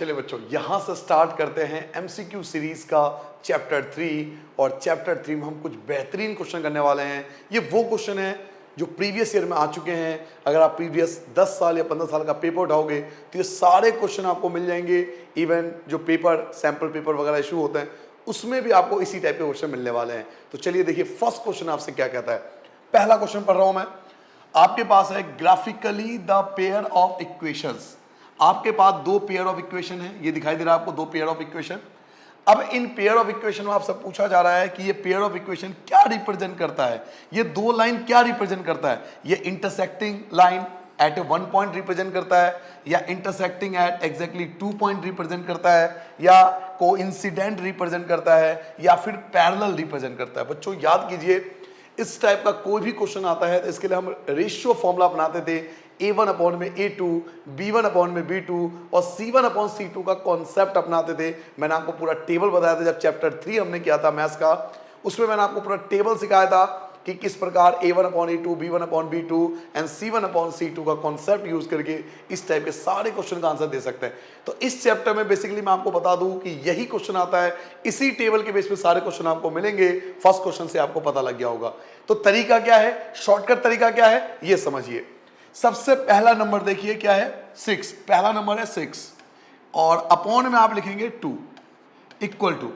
चलिए बच्चों, यहां से स्टार्ट करते हैं एमसीक्यू सीरीज का चैप्टर 3। और चैप्टर 3 में हम कुछ बेहतरीन क्वेश्चन करने वाले हैं। ये वो क्वेश्चन है जो प्रीवियस ईयर में आ चुके हैं। अगर आप प्रीवियस 10 साल या 15 साल का पेपर उठाओगे तो ये सारे क्वेश्चन आपको मिल जाएंगे। इवन जो पेपर सैंपल पेपर वगैरह इशू होते हैं उसमें भी आपको इसी टाइप के क्वेश्चन मिलने वाले हैं। तो चलिए देखिए, फर्स्ट क्वेश्चन आपसे क्या कहता है। पहला क्वेश्चन पढ़ रहा हूं मैं। आपके पास है graphically the pair of equations. आपके पास दो पेयर ऑफ इक्वेशन है, ये दिखाई दे रहा है आपको, दो पेयर ऑफ इक्वेशन। अब इन पेयर ऑफ इक्वेशन में आपसे पूछा जा रहा है कि ये पेयर ऑफ इक्वेशन क्या रिप्रेजेंट करता है, ये दो लाइन क्या रिप्रेजेंट करता है। ये intersecting line at 1 point represent करता है, या intersecting at exactly 2 point represent करता है, या कोइंसिडेंट रिप्रेजेंट करता है, या फिर पैरेलल रिप्रेजेंट करता है। बच्चों याद कीजिए, इस टाइप का कोई भी क्वेश्चन आता है तो इसके लिए हम रेशियो फॉर्मूला अपनाते थे। A1 अपॉन में A2, B1 अपॉन में B2 और C1 अपॉन C2 का कॉन्सेप्ट अपनाते थे। मैंने आपको पूरा टेबल बताया था जब चैप्टर 3 हमने किया था मैथ्स का, उसमें मैंने आपको पूरा टेबल सिखाया था कि किस प्रकार A1 upon A2, B1 upon B2 and C1 upon C2 का कॉन्सेप्ट यूज करके इस टाइप के सारे क्वेश्चन का आंसर दे सकते हैं। तो इस चैप्टर में बेसिकली मैं आपको बता दूं कि यही क्वेश्चन आता है, इसी टेबल के बेस पे सारे क्वेश्चन आपको मिलेंगे। फर्स्ट क्वेश्चन से आपको पता लग गया होगा। तो तरीका क्या है, शॉर्टकट तरीका क्या है, ये समझिए। सबसे पहला नंबर देखिए क्या है, 6। पहला नंबर है 6 और अपॉन में आप लिखेंगे 2 इक्वल टू।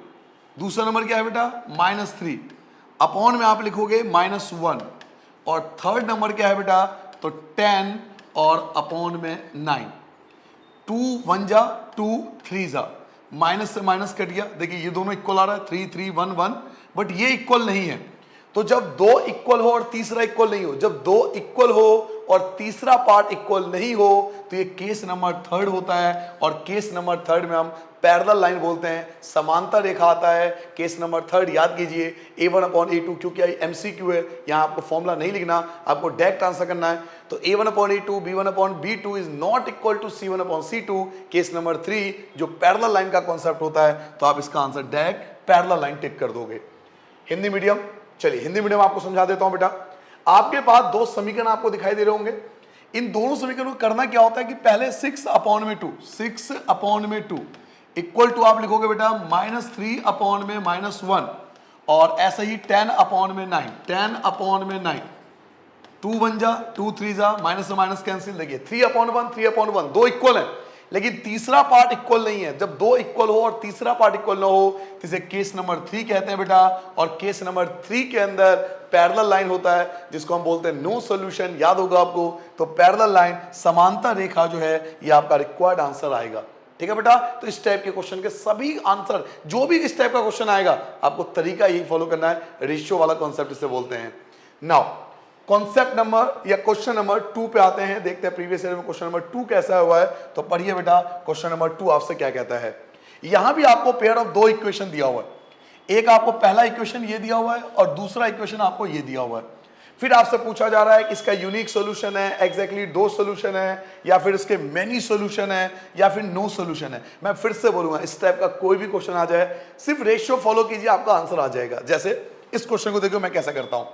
दूसरा नंबर क्या है बेटा, -3 अपॉन में आप लिखोगे -1। और थर्ड नंबर क्या है बेटा, तो 10 और अपॉन में 9। 2 1 जा 2 3 जा, माइनस से माइनस कट गया। देखिए ये दोनों इक्वल आ रहा है, 3 3 1 1, बट ये इक्वल नहीं है। तो जब दो इक्वल हो और तीसरा इक्वल नहीं हो, जब दो इक्वल हो और तीसरा पार्ट इक्वल नहीं हो, तो ये केस नंबर 3 होता है। और केस नंबर 3 में हम पैरेलल लाइन बोलते हैं, समांतर रेखा आता है। केस नंबर 3 याद कीजिए, A1 अपॉन A2, क्योंकि एमसीक्यू है, यहाँ आपको फॉर्मूला नहीं लिखना, आपको डायरेक्ट आंसर करना है। तो A1 upon A2, B1 upon B2 is not equal to C1 upon C2। Case number 3 जो पैरेलल लाइन का कॉन्सेप्ट होता है, तो आप इसका आंसर डायरेक्ट पैरेलल लाइन टिक कर दोगे। हिंदी मीडियम, चलिए हिंदी मीडियम आपको समझा देता हूं बेटा। आपके पास दो समीकरण आपको दिखाई दे रहे होंगे। इन दोनों समीकरणों को करना क्या होता है कि पहले 6 अपॉन में 2, 6 अपॉन में 2 इक्वल टू आप लिखोगे बेटा -3 अपॉन में -1, और ऐसा ही 10 अपॉन में 9, 10 अपॉन में 9। 2 1 जा 2 3 जा, माइनस से माइनस कैंसिल। देखिए 3 अपॉन 1 3 अपॉन 1, दो इक्वल है, लेकिन तीसरा पार्ट इक्वल नहीं है। जब दो इक्वल हो और तीसरा पार्ट इक्वल ना हो तो इसे केस नंबर 3 कहते हैं बेटा। और केस नंबर 3 के अंदर पैरेलल लाइन होता है जिसको हम बोलते हैं नो सॉल्यूशन, याद होगा आपको। तो पैरेलल लाइन, समांतर रेखा जो है, ये आपका रिक्वायर्ड आंसर आएगा। ठीक है बेटा। तो इस टाइप के क्वेश्चन के सभी आंसर, जो भी इस टाइप का क्वेश्चन आएगा, आपको तरीका यही फॉलो करना है, रेशियो वाला कॉन्सेप्ट इसे बोलते हैं। नाउ कॉन्सेप्ट नंबर या क्वेश्चन नंबर 2 पे आते हैं, देखते हैं प्रीवियस ईयर में क्वेश्चन नंबर 2 कैसा हुआ है। तो पढ़िए बेटा, क्वेश्चन नंबर 2 आपसे क्या कहता है। यहां भी आपको पेयर ऑफ दो इक्वेशन दिया हुआ है। एक आपको पहला इक्वेशन ये दिया हुआ है और दूसरा इक्वेशन आपको ये दिया हुआ है। फिर आपसे पूछा जा रहा है कि इसका यूनिक सोल्यूशन है, एग्जैक्टली दो सोल्यूशन है, या फिर इसके मेनी सोल्यूशन है, या फिर नो सोल्यूशन है। मैं फिर से बोलूंगा, इस टाइप का कोई भी क्वेश्चन आ जाए, सिर्फ रेशियो फॉलो कीजिए, आपका आंसर आ जाएगा। जैसे इस क्वेश्चन को देखो मैं कैसा करता हूं।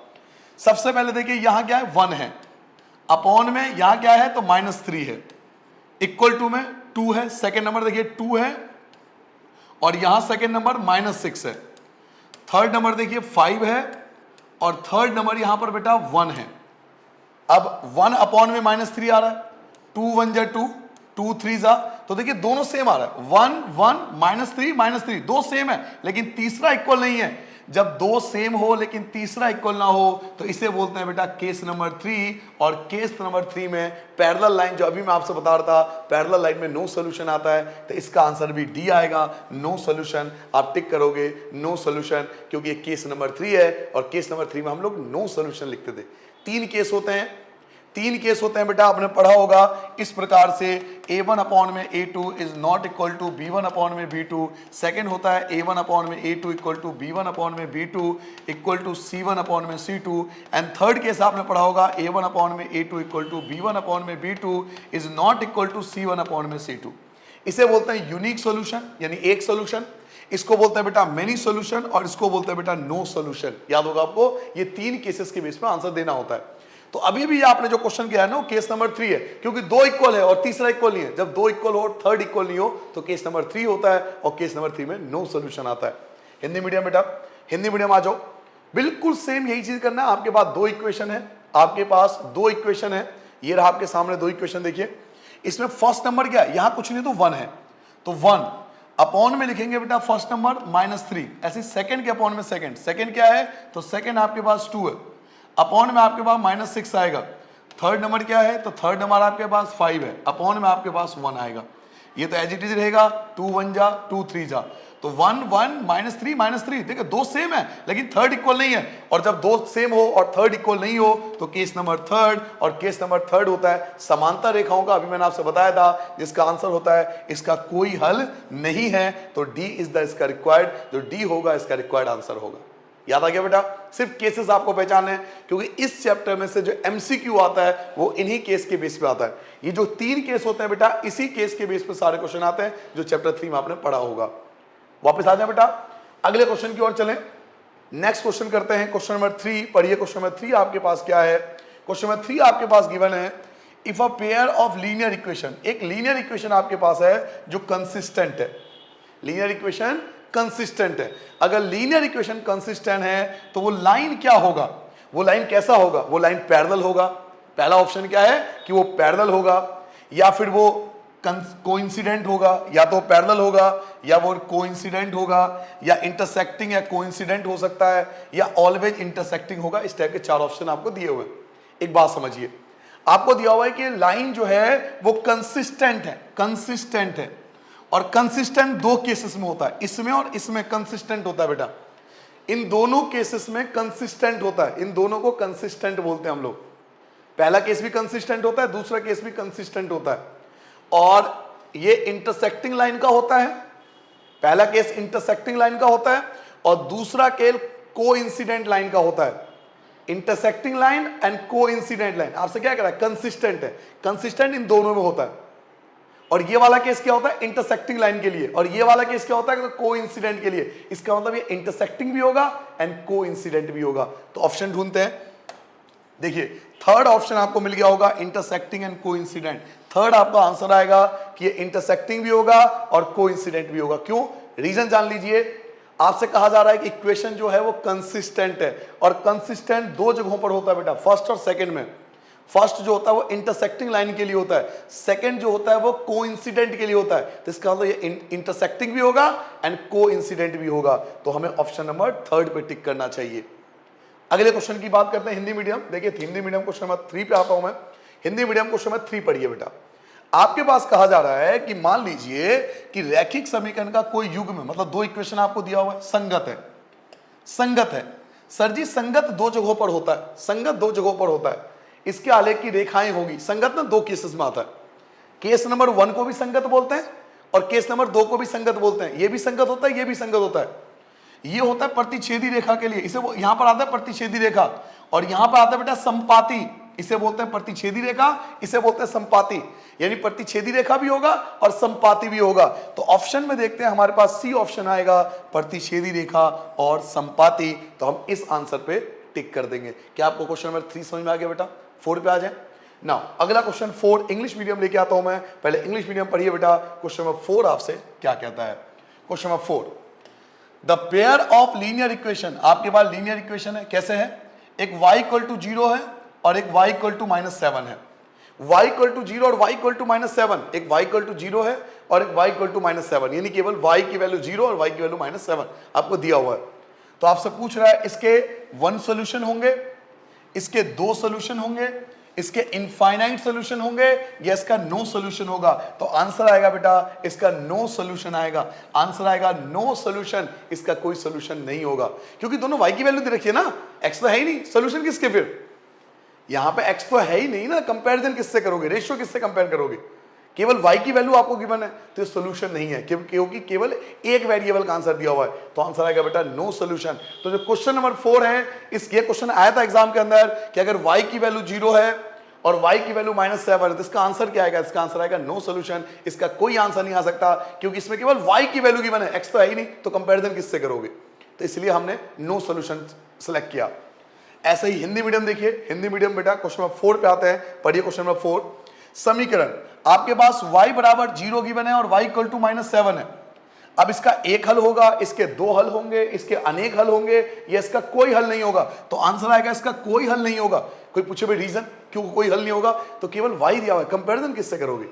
सबसे पहले देखिए यहां क्या है, 1 है, अपॉन में यहां क्या है, तो -3 है, इक्वल टू में 2 है। सेकेंड नंबर देखिए 2 है, और यहां सेकेंड नंबर -6 है। थर्ड नंबर देखिए 5 है, और थर्ड नंबर यहां पर बेटा 1 है। अब 1 अपॉन में -3 आ रहा है, 2 1 जा 2, 2 3 जा, तो देखिए दोनों सेम आ रहा है, 1 1 -3 दो सेम है, लेकिन तीसरा इक्वल नहीं है। जब दो सेम हो लेकिन तीसरा इक्वल ना हो, तो इसे बोलते हैं बेटा केस नंबर 3। और केस नंबर 3 में पैरेलल लाइन, जो अभी मैं आपसे बता रहा था, पैरेलल लाइन में नो सोल्यूशन आता है, तो इसका आंसर भी डी आएगा, नो सोल्यूशन। आप टिक करोगे नो सोल्यूशन, क्योंकि ये केस नंबर 3 है, और केस नंबर 3 में हम लोग नो सोल्यूशन लिखते थे। 3 केस होते हैं, 3 केस होते हैं बेटा, आपने पढ़ा होगा इस प्रकार से। A1 अपॉन में A2 is not equal to B1 upon में B2। सेकंड होता है A1 अपॉन में A2 equal to B1 upon में B2 equal to C1 upon में C2। एंड थर्ड केस आपने पढ़ा होगा A1 अपॉन में A2 equal to B1 upon में B2 is not equal to C1 upon में C2। इसे बोलते हैं यूनिक सोल्यूशन, यानी एक सोल्यूशन। इसको बोलते हैं बेटा मेनी सोल्यूशन, और इसको बोलते हैं बेटा नो सोल्यूशन। याद होगा आपको, ये 3 केसेस के बेस पर आंसर देना होता है। तो अभी भी आपने जो क्वेश्चन किया है ना वो केस नंबर 3 है, क्योंकि दो इक्वल है और तीसरा इक्वल नहीं है। जब दो इक्वल हो और थर्ड इक्वल नहीं हो तो केस नंबर 3 होता है, और केस नंबर 3 में नो सोल्यूशन आता है। हिंदी मीडियम बेटा, हिंदी मीडियम आ जाओ, बिल्कुल सेम यही चीज करना है। आपके पास दो इक्वेशन है, आपके पास दो इक्वेशन है, ये रहा आपके सामने दो इक्वेशन। देखिए इसमें फर्स्ट नंबर क्या है, यहां कुछ नहीं तो 1 है, तो 1 अपॉन में लिखेंगे बेटा फर्स्ट नंबर -3, ऐसे सेकंड के अपॉन में सेकंड, सेकंड क्या है तो सेकंड आपके पास 2 है, अपॉन में आपके पास -6 आएगा। थर्ड नंबर क्या है तो थर्ड नंबर आपके पास 5 है, अपॉन में आपके पास 1 आएगा। ये तो एज इट इज रहेगा, 2 1 जा 2 3 जा, तो 1 1 -3 देखिए दो सेम है लेकिन थर्ड इक्वल नहीं है। और जब दो सेम हो और थर्ड इक्वल नहीं हो तो केस नंबर थर्ड, और केस नंबर थर्ड होता है समांतर रेखाओं का। अभी मैंने आपसे बताया था जिसका आंसर होता है इसका कोई हल नहीं है, तो डी इज द इसका रिक्वायर्ड, जो डी होगा इसका रिक्वायर्ड आंसर होगा। याद आ गया बेटा, सिर्फ केसेस आपको पहचानने हैं, क्योंकि इस चैप्टर में से जो एमसीक्यू आता है वो इन्हीं केस के बेस पे आता है। ये जो 3 केस होते हैं बेटा, इसी केस के बेस पे सारे क्वेश्चन आते हैं जो चैप्टर 3 में आपने पढ़ा होगा। वापस आ जाए बेटा, अगले क्वेश्चन की ओर चलें। नेक्स्ट क्वेश्चन करते हैं, क्वेश्चन नंबर 3 पढ़िए। क्वेश्चन नंबर 3 आपके पास क्या है, क्वेश्चन नंबर 3 आपके पास गिवन है, if a pair of linear equation, एक लीनियर इक्वेशन आपके पास है जो कंसिस्टेंट है। लीनियर इक्वेशन कंसिस्टेंट है। अगर लीनियर इक्वेशन कंसिस्टेंट है तो वो लाइन क्या होगा, वो लाइन कैसा होगा, वो लाइन पैरेलल होगा। पहला ऑप्शन क्या है कि वो पैरेलल होगा, या फिर वो कोइंसिडेंट होगा, या तो पैरेलल होगा, या वो कोइंसिडेंट होगा, या इंटरसेक्टिंग या कोइंसिडेंट हो सकता है, या ऑलवेज इंटरसेक्टिंग होगा। इस टाइप के 4 ऑप्शन आपको दिए हुए। एक बात समझिए, आपको दिया हुआ है कि लाइन जो है वो कंसिस्टेंट है, कंसिस्टेंट है, और कंसिस्टेंट दो केसेस में होता है, इसमें और इसमें कंसिस्टेंट होता है बेटा। इन दोनों केसेस में कंसिस्टेंट होता है, इन दोनों को कंसिस्टेंट बोलते हैं हम लोग। पहला केस भी कंसिस्टेंट होता है, दूसरा केस भी कंसिस्टेंट होता है, और ये इंटरसेक्टिंग लाइन का होता है। पहला केस इंटरसेक्टिंग लाइन का होता है और दूसरा केस कोइंसिडेंट लाइन का होता है। Intersecting line and coincident line आपसे क्या कह रहा है, कंसिस्टेंट है, कंसिस्टेंट इन दोनों में होता है। और ये वाला केस क्या होता है, इंटरसेक्टिंग लाइन के लिए, और ये वाला केस क्या होता है, कोइंसिडेंट के लिए। इसका मतलब ये इंटरसेक्टिंग भी होगा एंड कोइंसिडेंट भी होगा। तो ऑप्शन ढूंढते हैं। देखिए थर्ड ऑप्शन आपको मिल गया होगा, इंटरसेक्टिंग एंड कोइंसिडेंट। थर्ड आपका आंसर आएगा कि ये इंटरसेक्टिंग भी होगा और कोइंसिडेंट भी होगा। क्यों, रीजन जान लीजिए। आपसे कहा जा रहा है कि इक्वेशन जो है वो कंसिस्टेंट है, और कंसिस्टेंट दो जगहों पर होता है बेटा, फर्स्ट और सेकंड में। फर्स्ट जो होता है वो इंटरसेक्टिंग लाइन के लिए होता है, सेकंड जो होता है वो कोइंसिडेंट के लिए होता है। तो इसका मतलब ये इंटरसेक्टिंग भी होगा एंड कोइंसिडेंट भी होगा। तो हमें ऑप्शन नंबर थर्ड पे टिक करना चाहिए। अगले क्वेश्चन की बात करते हैं, हिंदी मीडियम। देखिए हिंदी मीडियम क्वेश्चन नंबर 3 पे आता हूं मैं। हिंदी मीडियम क्वेश्चन नंबर 3 पढ़िए बेटा। आपके पास कहा जा रहा है कि मान लीजिए कि रैखिक समीकरण का कोई युग्म, मतलब दो इक्वेशन आपको दिया हुआ है, संगत है। संगत है सर जी, संगत दो जगहों पर होता है, संगत दो जगहों पर होता है। इसके आलेख की रेखाएं होगी। संगत ना दो केसेस में आता है, केस नंबर 1 को भी संगत बोलते हैं और केस नंबर 2 को भी संगत बोलते हैं। ये भी संगत होता है, ये भी संगत होता है। ये होता है प्रतिच्छेदी रेखा के लिए, इसे यहां पर आता है प्रतिच्छेदी रेखा, और यहां पर आता है बेटा संपाती। इसे बोलते हैं प्रतिच्छेदी रेखा, इसे बोलते हैं संपाती। यानी प्रतिच्छेदी रेखा भी होगा और संपाती भी होगा। तो ऑप्शन में देखते हैं, हमारे पास सी ऑप्शन आएगा, प्रतिच्छेदी रेखा और संपाती। तो हम इस आंसर पे टिक कर देंगे। क्या आपको क्वेश्चन नंबर 3 समझ में आ गया बेटा? 4 पे आ जाए ना। अगला क्वेश्चन 4 इंग्लिश मीडियम लेके आता हूं मैं। पहले इंग्लिश मीडियम पढ़िए बेटा। क्वेश्चन नंबर 4 आपसे क्या कहता है? Question number 4, the pair of linear equation. आपके पास लीनियर इक्वेशन है, कैसे है? एक y इक्वल टू 0 है और एक y इक्वल टू -7 है। y इक्वल टू 0 और y इक्वल टू -7, एक y इक्वल टू 0 है और एक y इक्वल टू -7, यानी केवल y की वैल्यू 0 और y की वैल्यू -7 आपको दिया हुआ है। तो आपसे पूछ रहा है इसके 1 सॉल्यूशन होंगे, इसके 2 सॉल्यूशन होंगे, इसके इनफाइनाइट सॉल्यूशन होंगे, या इसका नो सॉल्यूशन होगा। तो आंसर आएगा बेटा इसका नो सॉल्यूशन आएगा। आंसर आएगा नो सॉल्यूशन, इसका कोई सॉल्यूशन नहीं होगा, क्योंकि दोनों y की वैल्यू दे रखी है ना, x तो है ही नहीं, सॉल्यूशन किसके? फिर यहां पे x तो है ही नहीं ना, कंपैरिजन किससे करोगे, रेशियो किससे कंपेयर करोगे? केवल y की वैल्यू आपको गिवन है, तो ये सॉल्यूशन नहीं है, क्योंकि केवल एक वेरिएबल का आंसर दिया हुआ है। तो आंसर आएगा बेटा नो सॉल्यूशन। तो जो क्वेश्चन नंबर 4 है, ये क्वेश्चन आया था एग्जाम के अंदर कि अगर y की वैल्यू 0 है और y की वैल्यू -7 है, तो इसका आंसर क्या आएगा? इसका आंसर आएगा नो सॉल्यूशन। इसका कोई आंसर नहीं आ सकता, क्योंकि इसमें केवल y की वैल्यू गिवन है, x तो है ही नहीं, तो कंपैरिजन किससे करोगे? तो इसलिए हमने नो सॉल्यूशन सेलेक्ट किया। ऐसे ही हिंदी मीडियम देखिए, हिंदी मीडियम बेटा क्वेश्चन नंबर 4 पे आते हैं, पढ़िए क्वेश्चन नंबर 4। समीकरण आपके पास y बराबर 0 गिवन है और y इक्वल टू -7 है। अब इसका एक हल होगा, इसके दो हल होंगे, इसके अनेक हल होंगे, या इसका कोई हल नहीं होगा। तो आंसर आएगा इसका कोई हल नहीं होगा। कोई पूछे भाई रीजन क्यों कोई हल नहीं होगा, तो केवल y दिया हुआ है, कंपैरिजन किससे करोगे?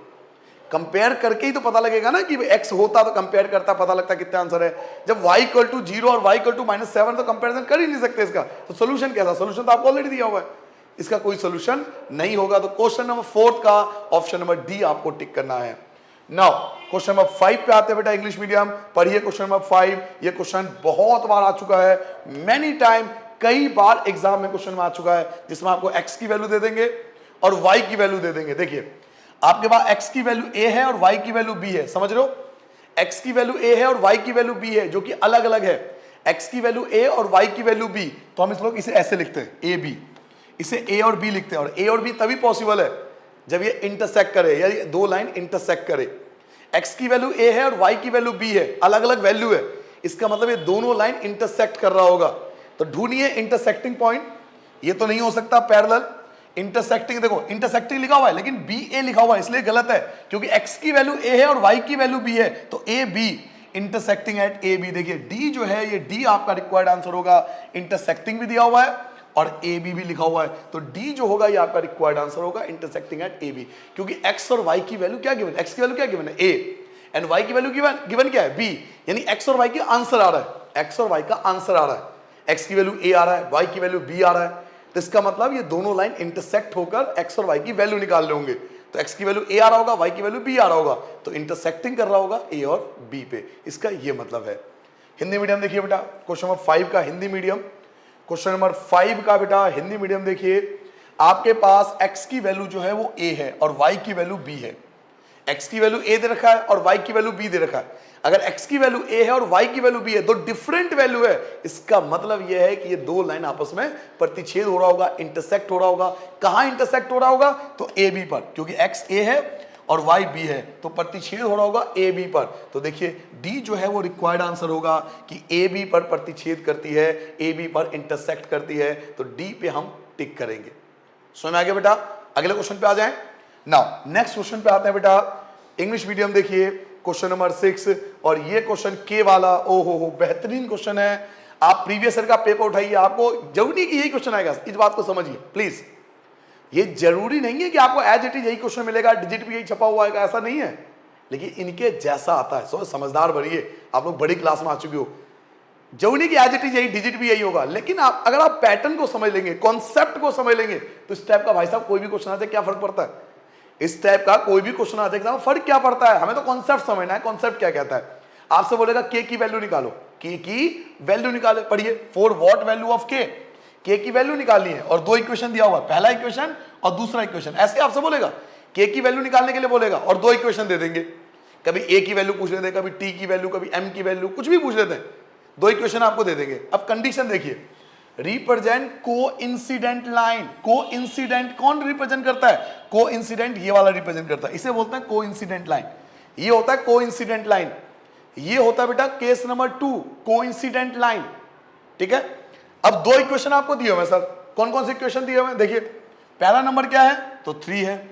कंपेयर करके ही तो पता लगेगा ना कि x होता तो कंपेयर करता पता लगता कितना आंसर है। जब y इक्वल टू 0 और y इक्वल टू -7 तो कंपैरिजन कर ही नहीं सकते इसका, तो सोल्यूशन कैसा? सोल्यूशन तो आपको ऑलरेडी दिया हुआ है, इसका कोई सोल्यूशन नहीं होगा। तो क्वेश्चन नंबर 4 का ऑप्शन नंबर डी आपको टिक करना है। नाउ क्वेश्चन नंबर 5 पे आते हैं बेटा, इंग्लिश मीडियम, पढ़िए क्वेश्चन नंबर 5। ये क्वेश्चन बहुत बार आ चुका है, मेनी टाइम, कई बार एग्जाम में क्वेश्चन में आ चुका है, जिसमें आपको x की वैल्यू दे देंगे और y की वैल्यू दे देंगे। देखिए आपके पास x की वैल्यू a है और y की वैल्यू b है, समझ रहे हो? x की वैल्यू a है और y की वैल्यू b है, जो कि अलग अलग है। x की वैल्यू a और y की वैल्यू b, तो हम इस लोग इसे ऐसे लिखते हैं a b, इसे a और b लिखते हैं। और a और b तभी पॉसिबल है जब ये इंटरसेक्ट करे, या ये दो लाइन इंटरसेक्ट करे। x की वैल्यू a है और y की वैल्यू b है, अलग अलग वैल्यू है, इसका मतलब ये दोनों लाइन इंटरसेक्ट कर रहा होगा। तो ढूंढिए इंटरसेक्टिंग पॉइंट। ये तो नहीं हो सकता पैरेलल, इंटरसेक्टिंग, देखो इंटरसेक्टिंग लिखा हुआ है लेकिन बी ए लिखा हुआ है, इसलिए गलत है, क्योंकि x की वैल्यू a है और y की वैल्यू b है। तो a b intersecting at a b। देखिए d जो है ये d आपका रिक्वायर्ड आंसर होगा, इंटरसेक्टिंग भी दिया हुआ है और a b भी लिखा हुआ है, तो d जो होगा ये आपका रिक्वायर्ड आंसर होगा, इंटरसेक्टिंग एट a b। क्योंकि x और y की वैल्यू क्या गिवन, x की वैल्यू क्या गिवन है a, एंड y की वैल्यू गिवन क्या है b, यानी x और y के आंसर आ रहा है, x और y का आंसर आ रहा है, x की वैल्यू a आ रहा है, y की वैल्यू b आ रहा है। तो इसका मतलब ये दोनों लाइन इंटरसेक्ट होकर x और y की वैल्यू निकाल रहे होंगे। तो x की वैल्यू a आ रहा होगा, y की वैल्यू b आ रहा होगा, तो इंटरसेक्टिंग कर रहा होगा a और b पे, इसका ये मतलब है। हिंदी मीडियम देखिए बेटा, क्वेश्चन नंबर 5 का हिंदी मीडियम, क्वेश्चन नंबर 5 का बेटा हिंदी मीडियम देखिए, आपके पास x की वैल्यू जो है वो a है और y की वैल्यू b है। x की वैल्यू a दे रखा है और y की वैल्यू b दे रखा है। अगर x की वैल्यू a है और y की वैल्यू b है, दो डिफरेंट वैल्यू है, इसका मतलब यह है कि ये दो लाइन आपस में प्रतिच्छेद हो रहा होगा, इंटरसेक्ट हो रहा होगा। कहां इंटरसेक्ट हो रहा होगा? तो a b पर, क्योंकि x a है और y b है, तो प्रतिच्छेद हो रहा होगा a b पर। तो देखिए d जो है वो रिक्वायर्ड आंसर होगा कि a b पर प्रतिच्छेद करती है, a b पर इंटरसेक्ट करती है, तो d पे हम टिक करेंगे। समझ में आ गया बेटा? अगले क्वेश्चन पे आ जाएं। नाउ नेक्स्ट क्वेश्चन पे आते हैं बेटा, इंग्लिश मीडियम देखिए, क्वेश्चन नंबर 6, और ये क्वेश्चन के वाला, ओ हो बेहतरीन क्वेश्चन है। आप प्रीवियस ईयर का पेपर उठाइए, आपको जरूरी कि यही क्वेश्चन आएगा, इस बात को समझिए प्लीज। ये जरूरी नहीं है कि आपको एज इट इज यही क्वेश्चन मिलेगा, डिजिट भी यही छपा हुआ आएगा, ऐसा नहीं है, लेकिन इनके जैसा आता है। सो समझदार बनिए, आप लोग बड़ी क्लास में आ चुके हो, जरूरी कि एज इट इज यही, डिजिट भी यही होगा, लेकिन आप अगर आप पैटर्न को समझ लेंगे, कॉन्सेप्ट को समझ लेंगे, तो इस टाइप का भाई साहब कोई भी क्वेश्चन आ जाए क्या फर्क पड़ता है? इस टाइप का कोई भी क्वेश्चन आ जाए फर्क क्या पड़ता है? हमें तो कॉन्सेप्ट समझना है, कॉन्सेप्ट क्या कहता है। आपसे बोलेगा के की वैल्यू निकालो, के की वैल्यू निकाले, पढ़िए फॉर व्हाट वैल्यू ऑफ के की वैल्यू निकालनी है, और दो इक्वेशन दिया हुआ है, पहला इक्वेशन और दूसरा इक्वेशन। ऐसे आपसे बोलेगा, के की वैल्यू निकालने के लिए बोलेगा और दो इक्वेशन दे देंगे, कभी ए की वैल्यू पूछ लेते हैं, कभी टी की वैल्यू, कभी एम की वैल्यू, कुछ भी पूछ लेते हैं, दो इक्वेशन आपको दे देंगे। अब कंडीशन देखिए, रिप्रेजेंट कोइंसिडेंट लाइन। कोइंसिडेंट कौन रिप्रेजेंट करता है? कोइंसिडेंट ये वाला रिप्रेजेंट करता है, इसे बोलते हैं कोइंसिडेंट लाइन। ये होता है कोइंसिडेंट लाइन, ये होता है बेटा केस नंबर 2, कोइंसिडेंट लाइन। ठीक है, अब दो इक्वेशन आपको दिए हुए हैं सर, कौन कौन से इक्वेशन दिए हुए हैं? देखिए पहला नंबर क्या है? तो 3 है।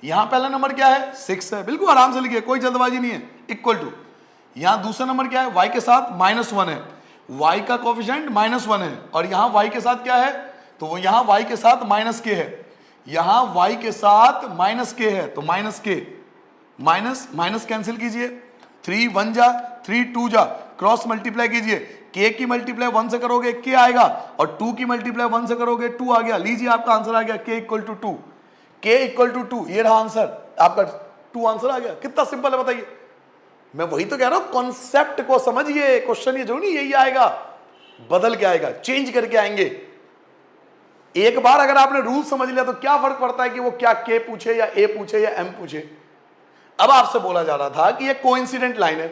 यहां पहला नंबर क्या है? 6 है। बिल्कुल आराम से लिखिए, कोई जल्दबाजी नहीं है। इक्वल टू, यहां दूसरा नंबर क्या है? y के साथ -1 है, y का कोफिशिएंट -1 है, और यहां y के साथ क्या है? तो वो यहां y के साथ -k है, यहां y के साथ -k है, तो -k, माइनस कैंसिल कीजिए, 3 1 जा, 3 2 जा, क्रॉस मल्टीप्लाई कीजिए, k की मल्टीप्लाई 1 से करोगे k आएगा, और 2 की मल्टीप्लाई 1 से करोगे 2 आ गया। लीजिए आपका आंसर आ गया k equal to 2, k equal to 2, ये रहा आंसर आपका, 2 आंसर आ गया। कितना सिंपल है बताइए। मैं वही तो कह रहा हूं, कॉन्सेप्ट को समझिए, क्वेश्चन ये जो नहीं यही आएगा, बदल के आएगा, चेंज करके आएंगे। एक बार अगर आपने रूल समझ लिया तो क्या फर्क पड़ता है कि वो क्या के पूछे या ए पूछे या एम पूछे। अब आपसे बोला जा रहा था कि ये कोइंसिडेंट लाइन है,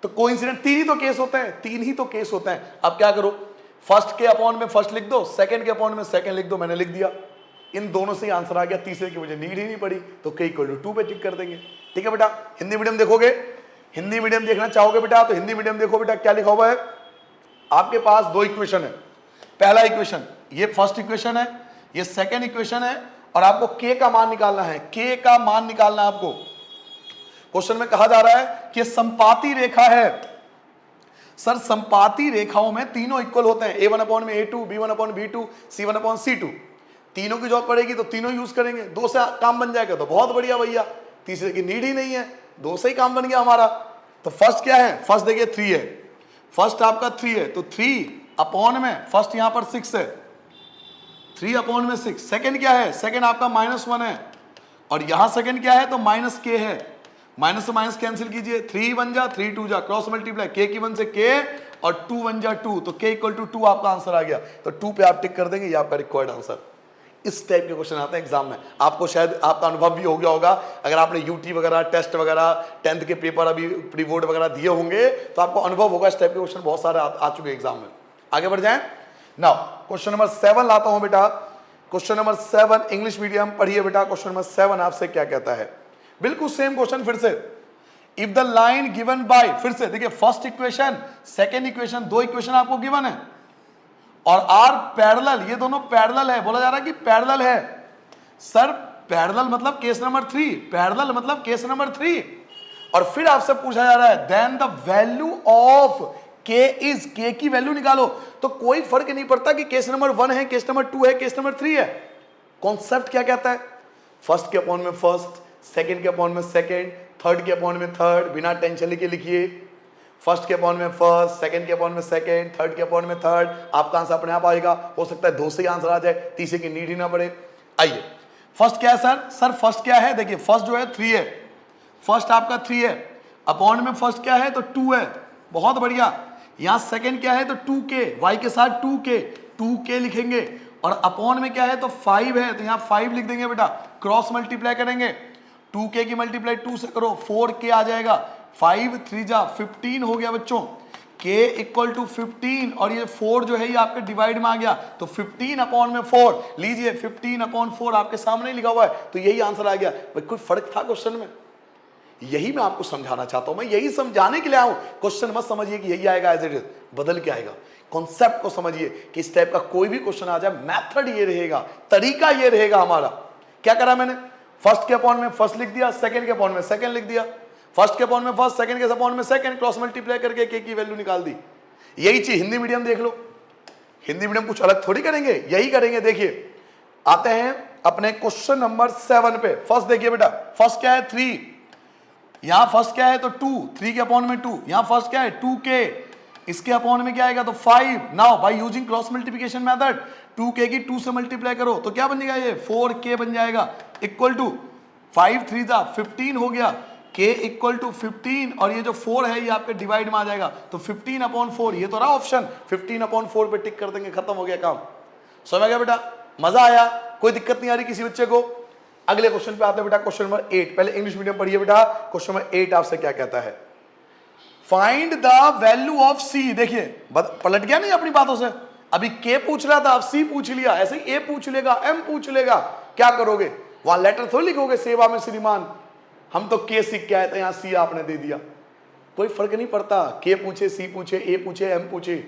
तो कोइंसिडेंट 3 ही तो केस होते हैं, 3 ही तो केस होते हैं। अब क्या करो, फर्स्ट के अपॉन में फर्स्ट लिख दो, सेकंड के अपॉन में सेकंड लिख दो, मैंने लिख दिया, इन दोनों से ही आंसर आ गया, तीसरे की मुझे नीड ही नहीं पड़ी, तो k इक्वल टू 2 पे टिक कर देंगे। ठीक है बेटा, हिंदी मीडियम देखोगे, हिंदी मीडियम देखना चाहोगे बेटा, तो हिंदी मीडियम देखो बेटा, क्या लिखा हुआ है आपके पास? दो इक्वेशन है। पहला इक्वेशन ये फर्स्ट इक्वेशन है, ये सेकेंड इक्वेशन है, और आपको के का मान निकालना है, के का मान निकालना है आपको। क्वेश्चन में कहा जा रहा है कि संपाती रेखा है। सर संपाती रेखाओं में तीनों इक्वल होते हैं, a1/a2, b1/b2, c1/c2। तीनों की जरूरत पड़ेगी तो तीनों यूज करेंगे, दो से काम बन जाएगा तो बहुत बढ़िया भैया, तीसरे की नीड ही नहीं है, दो से ही काम बन गया हमारा। तो फर्स्ट क्या है, फर्स्ट देखिए 3 है, फर्स्ट आपका 3 है, तो 3 में फर्स्ट यहां पर 6 है, 3/6। सेकंड क्या है, सेकंड आपका -1 है, और यहां सेकंड क्या है तो -k है, माइनस से माइनस कैंसिल कीजिए, 3 1 जा 3 2 जा, क्रॉस मल्टीप्लाई, k की 1 से k और 2 1 जा 2, तो k = 2 आपका आंसर आ गया। तो 2 पे आप टिक कर देंगे, ये आपका रिक्वायर्ड आंसर। इस टाइप के क्वेश्चन आते हैं एग्जाम में, आपको शायद आपका अनुभव भी हो गया होगा, अगर आपने यूटी वगैरह, टेस्ट वगैरह, 10th के पेपर अभी प्री बोर्ड वगैरह दिए होंगे तो आपको अनुभव होगा, इस टाइप के क्वेश्चन बहुत सारे आ चुके हैं एग्जाम में। आगे बढ़ जाएं। नाउ क्वेश्चन नंबर 7 लाता हूं बेटा, क्वेश्चन नंबर 7 इंग्लिश मीडियम पढ़िए बेटा। क्वेश्चन नंबर 7 आपसे क्या कहता है, बिल्कुल सेम क्वेश्चन फिर से। If the line given by, फिर से देखिए फर्स्ट इक्वेशन सेकेंड इक्वेशन, दो इक्वेशन आपको गिवन है और आर पैरेलल, ये दोनों पैरेलल है, बोला जा रहा है कि पैरेलल है। सर पैरेलल मतलब केस नंबर 3, पैरेलल मतलब केस नंबर 3, और फिर आपसे पूछा जा रहा है देन द वैल्यू ऑफ के इज, के की वैल्यू निकालो। तो कोई फर्क नहीं पड़ता कि केस नंबर 1 है, केस नंबर 2 है, केस नंबर 3 है। कॉन्सेप्ट क्या कहता है, फर्स्ट के अपॉन में फर्स्ट, सेकंड के अपॉन में सेकंड, थर्ड के अपॉन में थर्ड, बिना टेंशन लेके लिखिए, फर्स्ट के अपॉन में फर्स्ट, सेकंड के अपॉन में सेकंड, थर्ड के अपॉन में थर्ड, आपका आंसर अपने आप आएगा। हो सकता है 2 से ही आंसर आ जाए, तीसरे की नीड ही ना पड़े। आइए फर्स्ट क्या है सर फर्स्ट क्या है, देखिए फर्स्ट जो है 3 है, फर्स्ट आपका 3 है, अपॉन में फर्स्ट क्या है तो 2 है, बहुत बढ़िया। यहां सेकंड क्या है तो 2k, y के साथ 2k लिखेंगे, और अपॉन में क्या है तो 5 है, तो यहां 5 लिख देंगे बेटा, क्रॉस मल्टीप्लाई करेंगे, 2k की मल्टीप्लाई 2 से करो, 4k आ जाएगा, 5 3 जा 15 हो गया बच्चों, k = 15, और ये 4 जो है ये आपके डिवाइड में आ गया, तो 15/4 लीजिए, 15/4 आपके सामने लिखा हुआ है, तो यही आंसर आ गया। भाई कोई फर्क था क्वेश्चन में, यही मैं आपको समझाना चाहता हूं, मैं यही समझाने के लिए आऊं। क्वेश्चन मत समझिए कि यही आएगा एज इट इज, बदल के आएगा। कॉन्सेप्ट को समझिए कि इस टाइप का कोई भी क्वेश्चन आ जाए, मेथड ये रहेगा, तरीका ये रहेगा हमारा। क्या करा मैंने, फर्स्ट के अपॉन में फर्स्ट लिख दिया, सेकंड के अपॉन में सेकंड लिख दिया, फर्स्ट के अपॉन में फर्स्ट, सेकंड के अपॉन में सेकंड, क्रॉस मल्टीप्लाई करके के की वैल्यू निकाल दी। यही चीज हिंदी मीडियम देख लो, हिंदी मीडियम कुछ अलग थोड़ी करेंगे, यही करेंगे। देखिए आते हैं अपने क्वेश्चन नंबर 7 पे। फर्स्ट देखिए बेटा, फर्स्ट क्या है 3, यहां फर्स्ट क्या है तो 2, 3 के अपॉन में 2, यहां फर्स्ट क्या है 2k, इसके अपॉन में क्या आएगा तो 5। Now by using cross multiplication method, 2k की 2 से मल्टीप्लाई करो तो क्या बन जाएगा, ये 4k बन जाएगा, इक्वल टू 5 3 जा 15 हो गया, k = 15, और ये जो 4 है ये आपके डिवाइड में आ जाएगा, तो 15/4, ये तो रहा ऑप्शन, 15/4 पे टिक कर देंगे, खत्म हो गया काम। समझ गया बेटा, मजा आया, कोई दिक्कत नहीं आ रही किसी बच्चे को। अगले क्वेश्चन पे आते हैं बेटा, क्वेश्चन नंबर 8, पहले इंग्लिश मीडियम पढ़िए बेटा। क्वेश्चन नंबर 8 आपसे क्या कहता है, फाइंड द वैल्यू ऑफ सी। देखिए पलट गया नहीं अपनी बातों से, अभी के पूछ रहा था, अब सी पूछ लिया, ऐसे ही ए पूछ लेगा, एम पूछ लेगा, क्या करोगे, वहां लेटर थोड़ी लिखोगे सेवा में श्रीमान, हम तो के सीख के आए थे, यहां सी आपने दे दिया, कोई फर्क नहीं पड़ता, के पूछे, सी पूछे, ए पूछे, एम पूछे,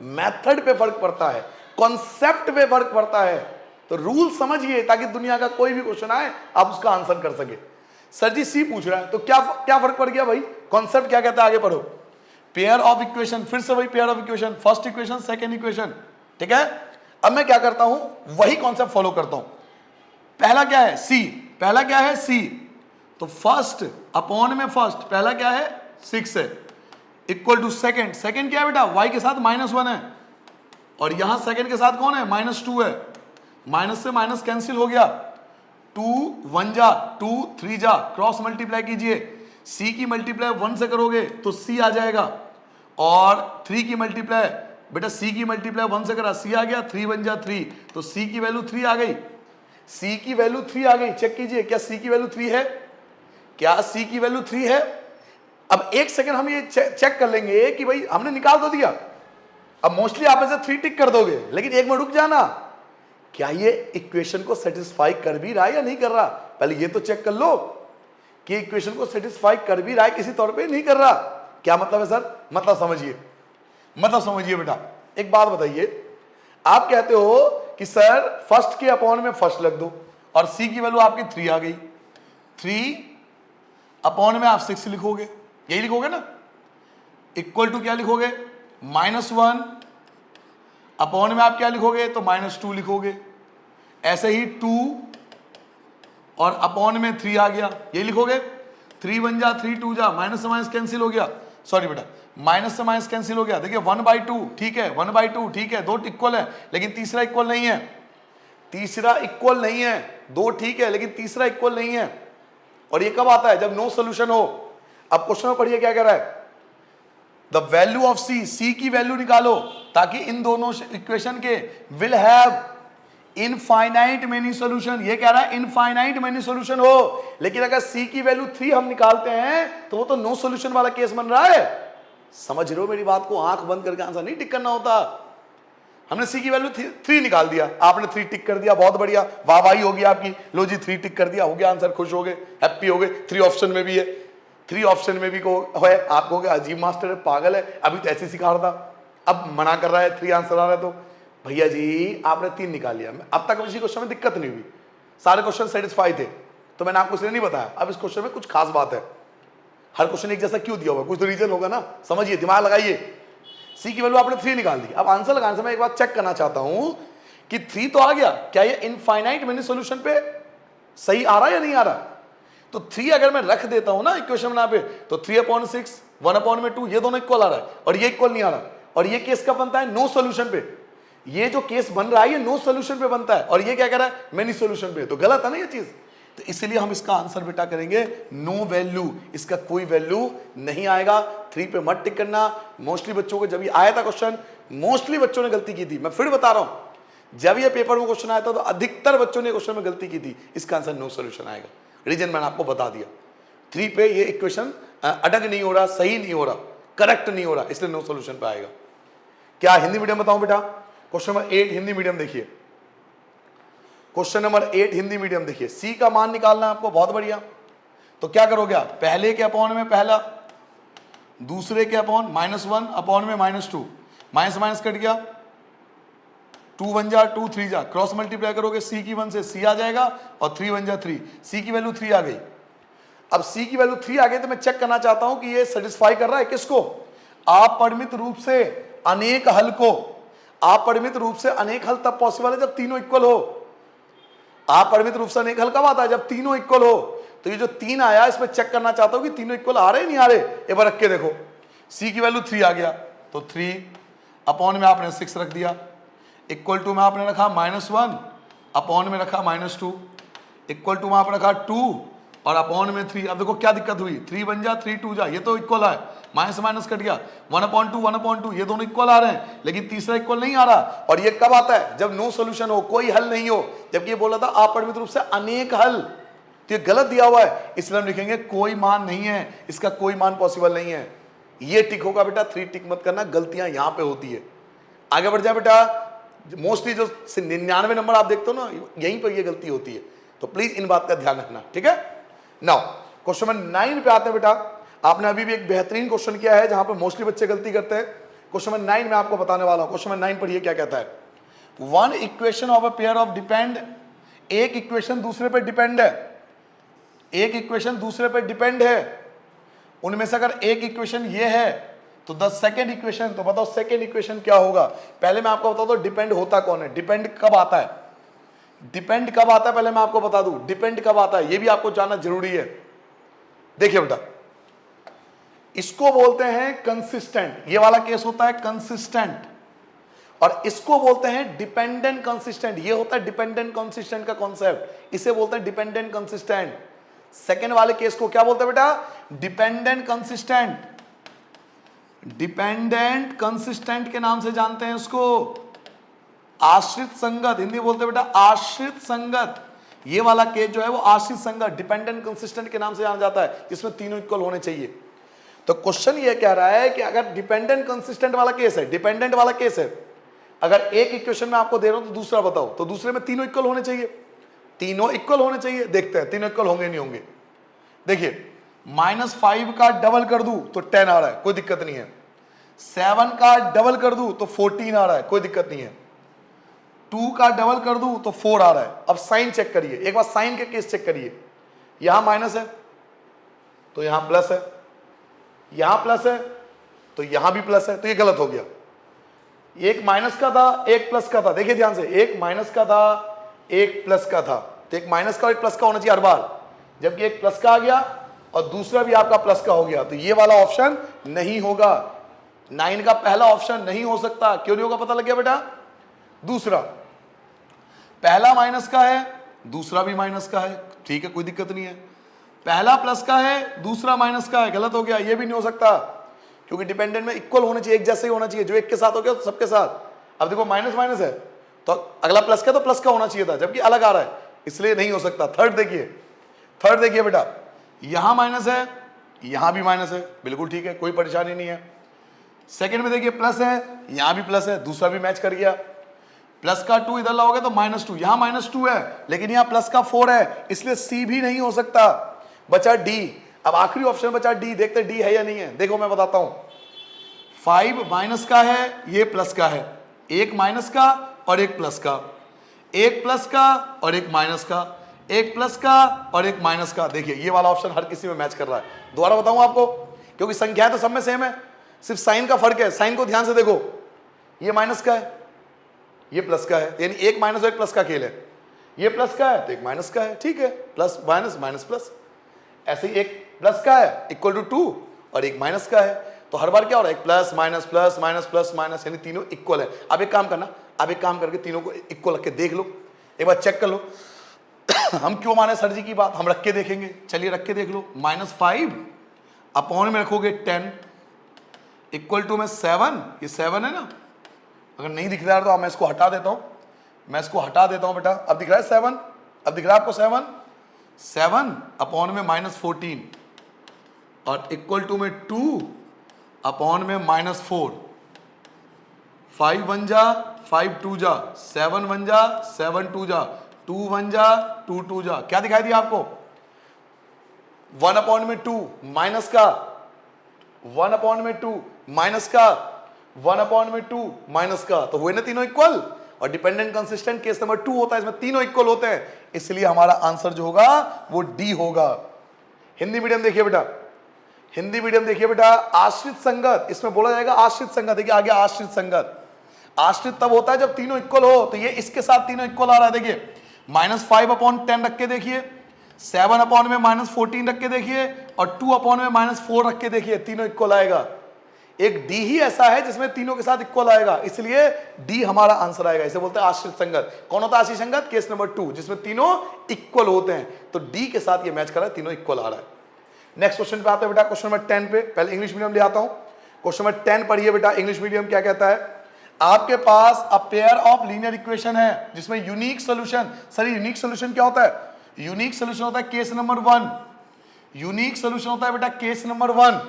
मेथड पे फर्क पड़ता है, कॉन्सेप्ट पे फर्क पड़ता है। तो रूल समझिए ताकि दुनिया का कोई भी क्वेश्चन आए आप उसका आंसर कर सके। सर जी सी पूछ रहा है तो क्या फर्क पड़ गया भाई, कॉन्सेप्ट क्या कहता है, आगे पढ़ो। पेयर ऑफ इक्वेशन, फिर से वही pair of equation, first equation second equation, ठीक है। अब मैं क्या करता हूं, वही कॉन्सेप्ट फॉलो करता हूं। पहला क्या है सी, पहला क्या है सी, तो फर्स्ट अपॉन में फर्स्ट, पहला क्या है 6 है, इक्वल टू सेकंड, सेकंड क्या है बेटा y के साथ -1 है, और यहां सेकंड के साथ कौन है -2 है, माइनस से माइनस कैंसिल हो गया, 2 1 जा 2 3 जा, क्रॉस मल्टीप्लाई कीजिए, c की मल्टीप्लाई 1 से करोगे तो c आ जाएगा, और 3 की मल्टीप्लाई बेटा c की मल्टीप्लाई 1 से करा, c आ गया, 3 1 जा 3, तो c की वैल्यू 3 आ गई, c की वैल्यू 3 आ गई। चेक कीजिए क्या c की वैल्यू 3 है, क्या c की वैल्यू 3 है। अब एक सेकंड हम ये चेक कर लेंगे कि भाई हमने निकाल तो दिया, अब मोस्टली आप ऐसे 3 टिक कर दोगे, लेकिन एक में रुक जाना, क्या ये इक्वेशन को सेटिस्फाई कर भी रहा है या नहीं कर रहा, पहले ये तो चेक कर लो कि इक्वेशन को सेटिस्फाई कर भी रहा है किसी तौर पे, नहीं कर रहा। क्या मतलब है सर, मतलब समझिए बेटा। एक बात बताइए, आप कहते हो कि सर फर्स्ट के अपॉन में फर्स्ट लग दो, और सी की वैल्यू आपकी 3 आ गई, 3 अपॉन में आप 6 लिखोगे, यही लिखोगे ना, इक्वल टू क्या लिखोगे, -1 अपॉन में आप क्या लिखोगे, तो -2 लिखोगे। ऐसे ही 2 और अपॉन में 3 आ गया, यही लिखोगे। 3 बन जा, 3 2 जा, माइनस से माइनस कैंसिल हो गया, सॉरी बेटा, माइनस से माइनस कैंसिल हो गया। देखिए 1/2 ठीक है, 1/2 ठीक है, 2 इक्वल है लेकिन तीसरा इक्वल नहीं है, तीसरा इक्वल नहीं है, 2 ठीक है लेकिन तीसरा इक्वल नहीं है। और ये कब आता है, जब नो सोल्यूशन हो। अब क्वेश्चन में पढ़िए क्या कह रहा है, द वैल्यू ऑफ सी, सी की वैल्यू निकालो ताकि इन दोनों इक्वेशन के will have infinite many solution. ये कह रहा है इनफाइनाइट मेनी सोल्यूशन हो, लेकिन अगर सी की वैल्यू 3 हम निकालते हैं तो वो तो नो सोल्यूशन वाला केस बन रहा है। समझ रहे हो मेरी बात को, आंख बंद करके आंसर नहीं टिक करना होता। हमने सी की वैल्यू 3 निकाल दिया, आपने 3 टिक कर दिया, बहुत बढ़िया, वाह वाही होगी आपकी, लो जी 3 टिक कर दिया, हो गया आंसर, खुश हो गए, हैप्पी हो गए। 3 ऑप्शन में भी है, 3 ऑप्शन में भी है, आप कहोगे अजीब मास्टर है, पागल है, अभी तो ऐसे सिखा रहा था, अब मना कर रहा है 3 आंसर आ रहा है। तो भैया जी आपने 3 निकाल लिया, अब तक किसी क्वेश्चन में दिक्कत नहीं हुई, सारे क्वेश्चन सेटिस्फाई थे, तो मैंने आपको इसलिए नहीं बताया। अब इस क्वेश्चन में कुछ खास बात है, हर क्वेश्चन एक जैसा क्यों दिया हुआ, कुछ तो रीजन होगा ना, समझिए, दिमाग लगाइए। सी की वैल्यू आपने 3 निकाल दी, अब आंसर लगाने से मैं एक बात चेक करना चाहता हूं कि 3 तो आ गया, क्या ये इनफाइनाइट मेनी सॉल्यूशन पे सही आ रहा है या नहीं आ रहा। तो 3 अगर मैं रख देता हूं ना इक्वेशन बना पे, तो 3/6 1/2 ये दोनों इक्वल आ रहा है, और ये इक्वल नहीं आ रहा। और ये केस कब बनता है, नो सोल्यूशन पे। ये जो केस बन रहा है ये नो सोल्यूशन पे बनता है, और ये क्या कह रहा है, मेनी सोल्यूशन पे। तो गलत है ना ये चीज, तो इसलिए हम इसका आंसर बेटा करेंगे नो वैल्यू, इसका कोई वैल्यू नहीं आएगा। 3 पे मत टिक करना। मोस्टली बच्चों को जब ये आया था क्वेश्चन, मोस्टली बच्चों ने गलती की थी, मैं फिर बता रहा हूं, जब ये पेपर में क्वेश्चन आया था तो अधिकतर बच्चों ने क्वेश्चन में गलती की थी, इसका आंसर नो सोल्यूशन आएगा। रीजन मैंने आपको बता दिया, 3 पे ये इक्वेशन अटक नहीं हो रहा, सही नहीं हो रहा, करेक्ट नहीं हो रहा, इसलिए नो सोल्यूशन पे आएगा। क्या हिंदी मीडियम बताऊं बेटा, क्वेश्चन नंबर 8 हिंदी मीडियम देखिए, क्वेश्चन नंबर 8 हिंदी मीडियम देखिए, सी का मान निकालना है आपको, बहुत बढ़िया। तो क्या करोगे आप, पहले के अपॉन में पहला, दूसरे के अपॉन -1 अपॉन में -2, माइनस माइनस कट गया, 2 1 जा 2 3 जा, क्रॉस मल्टीप्लाई करोगे सी की 1 से सी आ जाएगा, और 3 1 जा 3, सी की वैल्यू 3 आ गई। अब सी की वैल्यू 3 आ गई तो मैं चेक करना चाहता हूं कि ये सेटिस्फाई कर रहा है किसको, अपरिमित रूप से अनेक हल को। अपरिमित रूप से अनेक हल तब पॉसिबल है जब तीनों इक्वल हो। अपरिमित रूप से अनेक हल कब आता है, जब तीनों इक्वल हो। तो ये जो 3 आया इसमें चेक करना चाहता हूं कि तीनों इक्वल आ रहे नहीं आ रहे। एक बार रख के देखो, सी की वैल्यू 3 आ गया, तो 3 अपॉन में आपने 6 रख दिया, इक्वल टू में आपने रखा -1 अपॉन में रखा -2, इक्वल टू में आपने रखा 2 और अपॉन में 3। अब देखो क्या दिक्कत हुई, 3 बन जा 3 2 जा, ये तो इक्वल है, माइनस माइनस कट गया, 1/2 1/2, ये दोनों इक्वल आ रहे हैं, लेकिन तीसरा इक्वल नहीं आ रहा। और ये कब आता है, जब नो सोल्यूशन हो, कोई हल नहीं हो। जबकि ये बोला था अपरिमित रूप से अनेक हल, तो ये गलत दिया हुआ है, इसलिए हम लिखेंगे कोई मान नहीं है, इसका कोई मान पॉसिबल नहीं है। ये टिक होगा बेटा, 3 टिक मत करना, गलतियां यहां पे होती है। आगे बढ़ जाए बेटा, मोस्टली जो 99 नंबर आप देखते हो ना, यहीं पर ये गलती होती है, तो प्लीज इन बात का ध्यान रखना, ठीक है। नाउ क्वेश्चन नंबर 9 पे आते हैं बेटा। आपने अभी भी एक बेहतरीन क्वेश्चन किया है जहां पे मोस्टली बच्चे गलती करते हैं। क्वेश्चन नंबर 9 में आपको बताने वाला हूं। क्वेश्चन नंबर 9 पढ़िए क्या कहता है, one equation of a pair of depend, एक इक्वेशन दूसरे पे डिपेंड है, एक इक्वेशन दूसरे पे डिपेंड है। उनमें से अगर एक इक्वेशन ये है तो द सेकेंड इक्वेशन, तो बताओ सेकेंड इक्वेशन क्या होगा। पहले मैं आपको बता दूं डिपेंड होता कौन है, डिपेंड कब आता है, डिपेंड कब आता है, पहले मैं आपको बता दूं डिपेंड कब आता है, ये भी आपको जानना जरूरी है। देखिए बेटा, इसको बोलते हैं कंसिस्टेंट, ये वाला केस होता है कंसिस्टेंट, और इसको बोलते हैं डिपेंडेंट कंसिस्टेंट, ये होता है डिपेंडेंट कंसिस्टेंट का कॉन्सेप्ट, इसे बोलते हैं डिपेंडेंट कंसिस्टेंट। सेकेंड वाले केस को क्या बोलते हैं बेटा, डिपेंडेंट कंसिस्टेंट, डिपेंडेंट कंसिस्टेंट के नाम से जानते हैं उसको। आश्रित संगत, हिंदी बोलते हैं बेटा आश्रित संगत, ये वाला केस जो है वो आश्रित संगत डिपेंडेंट कंसिस्टेंट के नाम से जाना जाता है, जिसमें तीनों इक्वल होने चाहिए। तो क्वेश्चन ये कह रहा है कि अगर डिपेंडेंट कंसिस्टेंट वाला केस है, डिपेंडेंट वाला केस है, अगर एक इक्वेशन में आपको दे रहा हूं तो दूसरा बताओ, तो दूसरे में तीनों इक्वल होने चाहिए, तीनों इक्वल होने चाहिए। देखते हैं तीनों इक्वल होंगे नहीं होंगे। देखिए -5 का डबल कर दूं तो 10 आ रहा है, कोई दिक्कत नहीं है। 7 का डबल कर दूं तो 14 आ रहा है, कोई दिक्कत नहीं है। 2 का डबल कर दूं तो 4 आ रहा है। अब साइन चेक करिए, एक बार साइन के केस चेक करिए। यहां माइनस है तो यहां प्लस है, यहां प्लस है तो यहां भी प्लस है, तो ये गलत हो गया। एक माइनस का था एक प्लस का था, देखिए ध्यान से, एक माइनस का था एक प्लस का था, तो एक माइनस का और एक प्लस का होना चाहिए हर बार, जबकि एक प्लस का आ गया और दूसरा भी आपका प्लस का हो गया, तो ये वाला ऑप्शन नहीं होगा। 9 का पहला ऑप्शन नहीं हो सकता। क्यों नहीं होगा पता लग गया बेटा? दूसरा, पहला माइनस का है दूसरा भी माइनस का है, ठीक है कोई दिक्कत नहीं है। पहला प्लस का है दूसरा माइनस का है, गलत हो गया, ये भी नहीं हो सकता, क्योंकि डिपेंडेंट में इक्वल होना चाहिए, एक जैसे ही होना चाहिए, जो एक के साथ हो गया तो सबके साथ। अब देखो माइनस माइनस है तो अगला प्लस का तो प्लस का होना चाहिए था, जबकि अलग आ रहा है, इसलिए नहीं हो सकता। थर्ड देखिए बेटा, यहां माइनस है यहां भी माइनस है, बिल्कुल ठीक है, कोई परेशानी नहीं है। सेकंड में देखिए प्लस है, यहां भी प्लस है, दूसरा भी मैच कर गया। प्लस का 2 इधर लाओगे तो -2, यहां -2 है लेकिन यहां प्लस का 4 है, इसलिए सी भी नहीं हो सकता, बचा डी। अब आखिरी ऑप्शन बचा डी, देखते डी है या नहीं है। देखो मैं बताता हूं, 5 माइनस का है, ये प्लस का है, एक माइनस का और एक प्लस का, एक प्लस का और एक माइनस का, एक प्लस का और एक माइनस का। देखिए ये वाला ऑप्शन हर किसी में मैच कर रहा है। दोबारा बताऊं आपको, क्योंकि संख्याएं तो सब में सेम है, सिर्फ साइन का फर्क है। साइन को ध्यान से देखो, ये माइनस का है ये प्लस का है, यानी एक माइनस और एक प्लस का खेल है। ये प्लस का है तो एक माइनस का है, ठीक है, प्लस माइनस माइनस प्लस। ऐसे ही एक प्लस का है इक्वल टू 2 और एक माइनस का है, तो हर बार क्या हो रहा है, एक plus minus plus minus plus minus, यानी तीनों इक्वल है। अब एक काम करना, अब एक काम करके तीनों को इक्वल रख के देख लो, एक बार चेक कर लो। हम क्यों माने सर जी की बात, हम रख के देखेंगे, चलिए रख के देख लो। -5 अपॉन में रखोगे 10 इक्वल टू में 7, ये 7 है ना, अगर नहीं दिख रहा है तो मैं इसको हटा देता हूं, मैं इसको हटा देता हूं बेटा। अब दिख रहा है 7, अब दिख रहा है आपको 7 अपॉन में -14 और इक्वल टू में 2 अपॉन में -4। 5 1 जा 5 2 जा 7 1 जा 7 2 जा 2 1 जा 2 2 जा, क्या दिखाई दिया आपको? 1 अपॉन में 2 माइनस का, 1 अपॉन में 2 माइनस का, 1 अपॉन में 2 माइनस का, तो हुए ना तीनों इक्वल। और डिपेंडेंट कंसिस्टेंट केस नंबर 2 होता है, इसमें तीनों इक्वल होते हैं, इसलिए हमारा आंसर जो होगा वो डी होगा। हिंदी मीडियम देखिए बेटा, हिंदी मीडियम देखिए बेटा, आश्रित संगत, इसमें बोला जाएगा आश्रित संगत। देखिए आगे आश्रित संगत, आश्रित तब होता है जब तीनों इक्वल हो, तो ये इसके साथ तीनों इक्वल आ रहा है। देखिए -5 अपॉन 10 रख के देखिए, 7 अपॉन में -14 रख के देखिए और 2 अपॉन में -4 रख के देखिए, तीनों इक्वल आएगा। एक डी ही ऐसा है जिसमें तीनों के साथ इक्वल आएगा, इसलिए डी हमारा आंसर आएगा। इसे बोलते हैं आश्रित संगत। कौन होता है आश्रित संगत? केस नंबर 2, जिसमें तीनों इक्वल होते हैं, तो डी के साथ ये मैच कर रहा है, तीनों इक्वल आ रहा है। नेक्स्ट क्वेश्चन पे आते हैं बेटा, क्वेश्चन नंबर 10 पे। पहले इंग्लिश मीडियम ले आता हूं, क्वेश्चन नंबर 10 पढ़िए बेटा। इंग्लिश मीडियम क्या कहता है? आपके पास a pair of linear equation है जिसमें unique solution, sir unique solution क्या होता है? यूनिक सोल्यूशन होता है केस नंबर 1, यूनिक सोल्यूशन होता है बेटा केस नंबर 1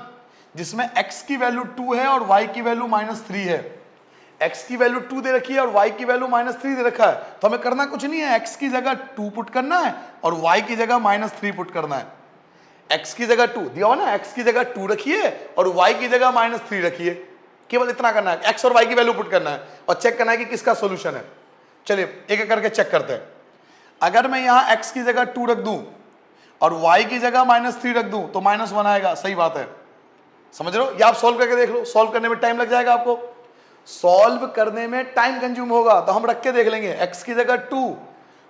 जिसमें x की वैल्यू 2 है और y की वैल्यू -3 है। x की वैल्यू 2 दे रखी है और y की वैल्यू -3 दे रखा है, तो हमें करना कुछ नहीं है, x की जगह 2 पुट करना है और y की जगह -3 पुट करना है। x की जगह 2 दिया हुआ ना, x की जगह 2 रखिए और y की जगह -3 रखिए, केवल इतना करना है, x और y की वैल्यू पुट करना है और चेक करना है कि किसका सोल्यूशन है। चलिए एक एक करके चेक करते हैं। अगर मैं यहां x की जगह 2 रख दूं और y की जगह -3 रख दूं तो -1 आएगा, सही बात है, समझ रहे हो? या आप सॉल्व करके देख लो, सॉल्व करने में टाइम लग जाएगा आपको, सॉल्व करने में टाइम कंज्यूम होगा, तो हम रख के देख लेंगे। x की जगह 2,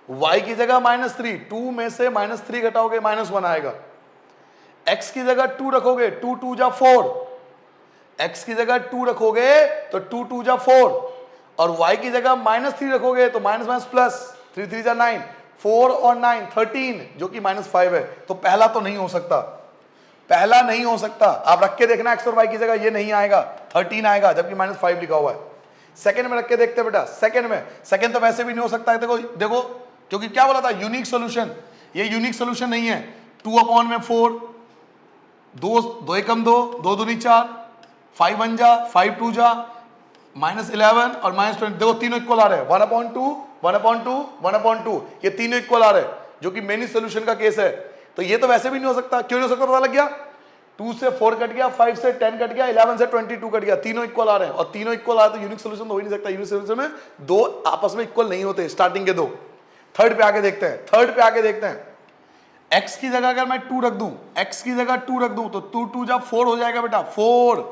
y की जगह -3, 2 में से -3 घटाओगे -1 आएगा। x की जगह 2 रखोगे, 2 2 जा 4, x की जगह 2 रखोगे तो 2 2 जा 4 और y की जगह -3 रखोगे तो माइनस प्लस, 3 3 जा 9, 4 और 9 13 जो कि -5 है, तो पहला तो नहीं हो सकता, पहला नहीं हो सकता। आप रख के देखना x और y की जगह, ये नहीं आएगा, 13 आएगा जबकि -5 लिखा हुआ है। सेकंड में रख के देखते बेटा, सेकंड तो वैसे भी नहीं हो सकता है, देखो देखो, क्योंकि क्या बोला था यूनिक सोल्यूशन, ये यूनिक सोल्यूशन नहीं है। 2 अपॉन में 4, 2 एकम 2, 2 दूनी 4, 5 1 जा 5 2 जा -11 और -20, देखो तीनों इक्वल आ रहे हैं, 1/2 1/2 1/2, ये तीनों इक्वल आ रहे हैं, जो कि मेनी सोल्यूशन का केस है। तो ये तो वैसे भी नहीं हो सकता। क्यों नहीं हो सकता पता लग गया? 2 से 4 कट गया, 5 से 10 कट गया, 11 से 22 कट गया, तीनों इक्वल आ रहे हैं और तीनों इक्वल आ रहे तो यूनिक सोल्यूशन तो हो ही नहीं सकता। यूनिक सोल्यूशन में दो आपस में इक्वल नहीं होते, स्टार्टिंग के दो। थर्ड पे आके देखते हैं, थर्ड पे आके देखते हैं। x की जगह अगर मैं 2 रख दूं, x की जगह 2 रख दूं तो 2 2 जा 4 हो जाएगा बेटा, 4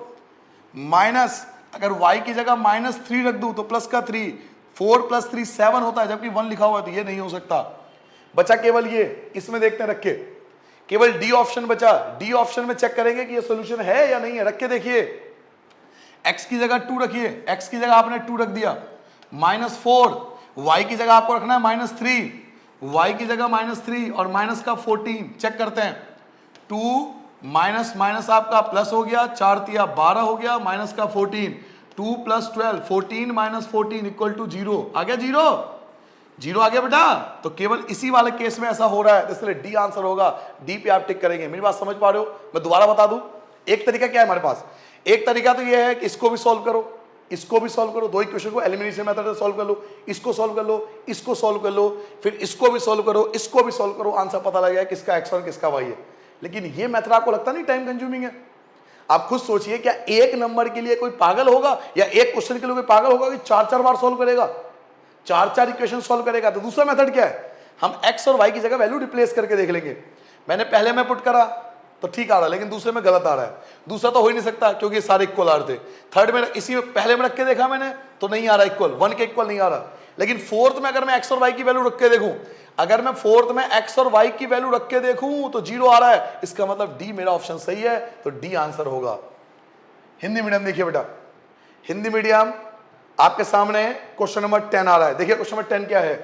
माइनस अगर y की जगह -3 रख दूं तो प्लस का 3, 4 + 3 7 होता है, जबकि 1 लिखा हुआ है तो ये नहीं हो सकता। बचा केवल ये, इसमें देखते हैं रख के, केवल डी ऑप्शन बचा। डी ऑप्शन में चेक करेंगे कि ये सॉल्यूशन है या नहीं है। रख के देखिए, x की जगह 2 रखिए, x की जगह आपने 2 रख दिया, -4, y की जगह आपको रखना है -3, y की जगह -3 और माइनस का 14। चेक करते हैं, 2 माइनस माइनस आपका प्लस हो गया, 4 तिया 12 हो गया, माइनस का 14, 2 + 12, 14 - 14 = 0। आ गया 0 आ गया बेटा। तो केवल इसी वाले केस में ऐसा हो रहा है, इसलिए डी आंसर होगा। डी पे आप टिक करेंगे। मेरी बात समझ पा रहे हो? मैं दोबारा बता दूं, एक तरीका क्या है हमारे पास। एक तरीका तो ये है कि इसको भी सॉल्व करो, इसको भी सॉल्व करो, दो इक्वेशन को एलिमिनेशन मेथड से सॉल्व कर लो, इसको सॉल्व कर लो, इसको सॉल्व कर लो, फिर इसको भी सॉल्व करो, इसको भी सॉल्व करो, आंसर पता लग जाए किसका एक्स और किसका वाई है। लेकिन ये मेथड आपको लगता नहीं टाइम कंज्यूमिंग है? आप खुद सोचिए, क्या एक नंबर के लिए कोई पागल होगा या एक क्वेश्चन के लिए कोई पागल होगा कि 4-4 बार सॉल्व करेगा, 4-4 इक्वेशन सॉल्व करेगा? तो दूसरा मेथड क्या है, हम एक्स और वाई की जगह वैल्यू रिप्लेस करके देख लेंगे। मैंने पहले में पुट करा तो ठीक आ रहा है, लेकिन दूसरे में गलत आ रहा है। दूसरा तो हो ही नहीं सकता क्योंकि सारे इक्वल आ रहे थे। थर्ड में इसी में पहले में रख के देखा मैंने तो नहीं आ रहा इक्वल, 1 के इक्वल नहीं आ रहा। लेकिन फोर्थ में अगर मैं एक्स और वाई की वैल्यू रख के देखूं, अगर मैं फोर्थ में एक्स और वाई की वैल्यू रख के देखूं तो 0 आ रहा है, इसका मतलब डी मेरा ऑप्शन सही है, तो डी आंसर होगा। हिंदी मीडियम देखिए बेटा, हिंदी मीडियम आपके सामने क्वेश्चन नंबर 10 आ रहा है। देखिए क्वेश्चन नंबर 10 क्या है,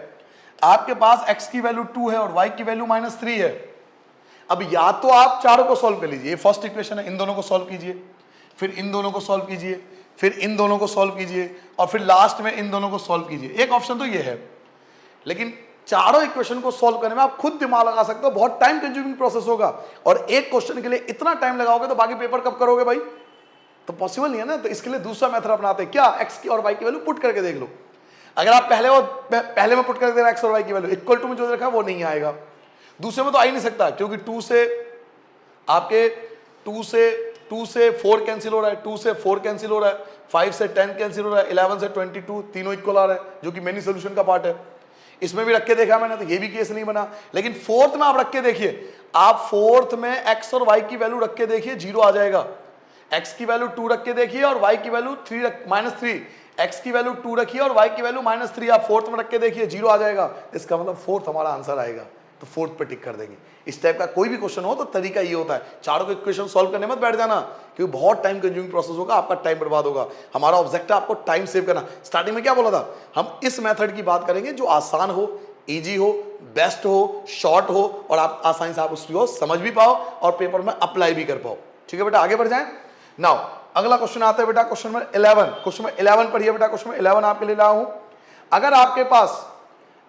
आपके पास x की वैल्यू 2 है और y की वैल्यू -3 है। अब या तो आप चारों को सॉल्व कर लीजिए, फर्स्ट इक्वेशन है, इन दोनों को सॉल्व कीजिए, फिर इन दोनों को सॉल्व कीजिए, फिर इन दोनों को सॉल्व कीजिए और फिर लास्ट में इन दोनों को सॉल्व कीजिए। एक ऑप्शन तो ये है, लेकिन चारों इक्वेशन को सॉल्व करने में आप खुद दिमाग लगा सकते हो, बहुत टाइम कंज्यूमिंग प्रोसेस होगा। और एक क्वेश्चन के लिए इतना टाइम लगाओगे तो बाकी पेपर कब करोगे भाई? तो पॉसिबल नहीं है ना। तो इसके लिए दूसरा मेथड अपनाते हैं, क्या, एक्स की और वाई की वैल्यू पुट करके देख लो। अगर आप पहले में पुट करके देना एक्स और वाई की वैल्यू, इक्वल टू में जो रखा है वो नहीं आएगा। दूसरे में तो आ ही नहीं सकता क्योंकि 2 से आपके 2 से 4 कैंसिल हो रहा है, 2 से 4 कैंसिल हो रहा है, 5 से 10 कैंसिल हो रहा है, 11 से 22 तीनों इक्वल आ रहा है, जो कि मेनी सोल्यूशन का पार्ट है। इसमें भी रख के देखा मैंने तो ये भी केस नहीं बना। लेकिन फोर्थ में आप रख के देखिए, आप फोर्थ में एक्स और वाई की वैल्यू रख के देखिए, 0 आ जाएगा। x की वैल्यू 2 रख के देखिए और y की वैल्यू -3, x की वैल्यू 2 रखिए और y की वैल्यू -3, आप फोर्थ में रख के देखिए, 0 आ जाएगा। इसका मतलब फोर्थ हमारा आंसर आएगा, तो फोर्थ पे टिक कर देंगे। इस टाइप का कोई भी क्वेश्चन हो तो तरीका ये होता है, चारों के इक्वेशन सॉल्व करने मत बैठ जाना, क्योंकि बहुत टाइम कंज्यूमिंग प्रोसेस होगा, आपका टाइम बर्बाद होगा। हमारा ऑब्जेक्टिव आपको टाइम सेव करना। स्टार्टिंग में क्या बोला था, हम इस मेथड की बात करेंगे जो आसान हो, इजी हो, बेस्ट हो, शॉर्ट हो और आप आसानी से आप उसको समझ भी पाओ और पेपर में अप्लाई भी कर पाओ। ठीक है बेटा, आगे बढ़ जाएं। नाउ अगला क्वेश्चन आता है बेटा, क्वेश्चन नंबर 11। क्वेश्चन नंबर 11 पढ़िए बेटा, क्वेश्चन नंबर 11 आपके लिए लाया हूं। अगर आपके पास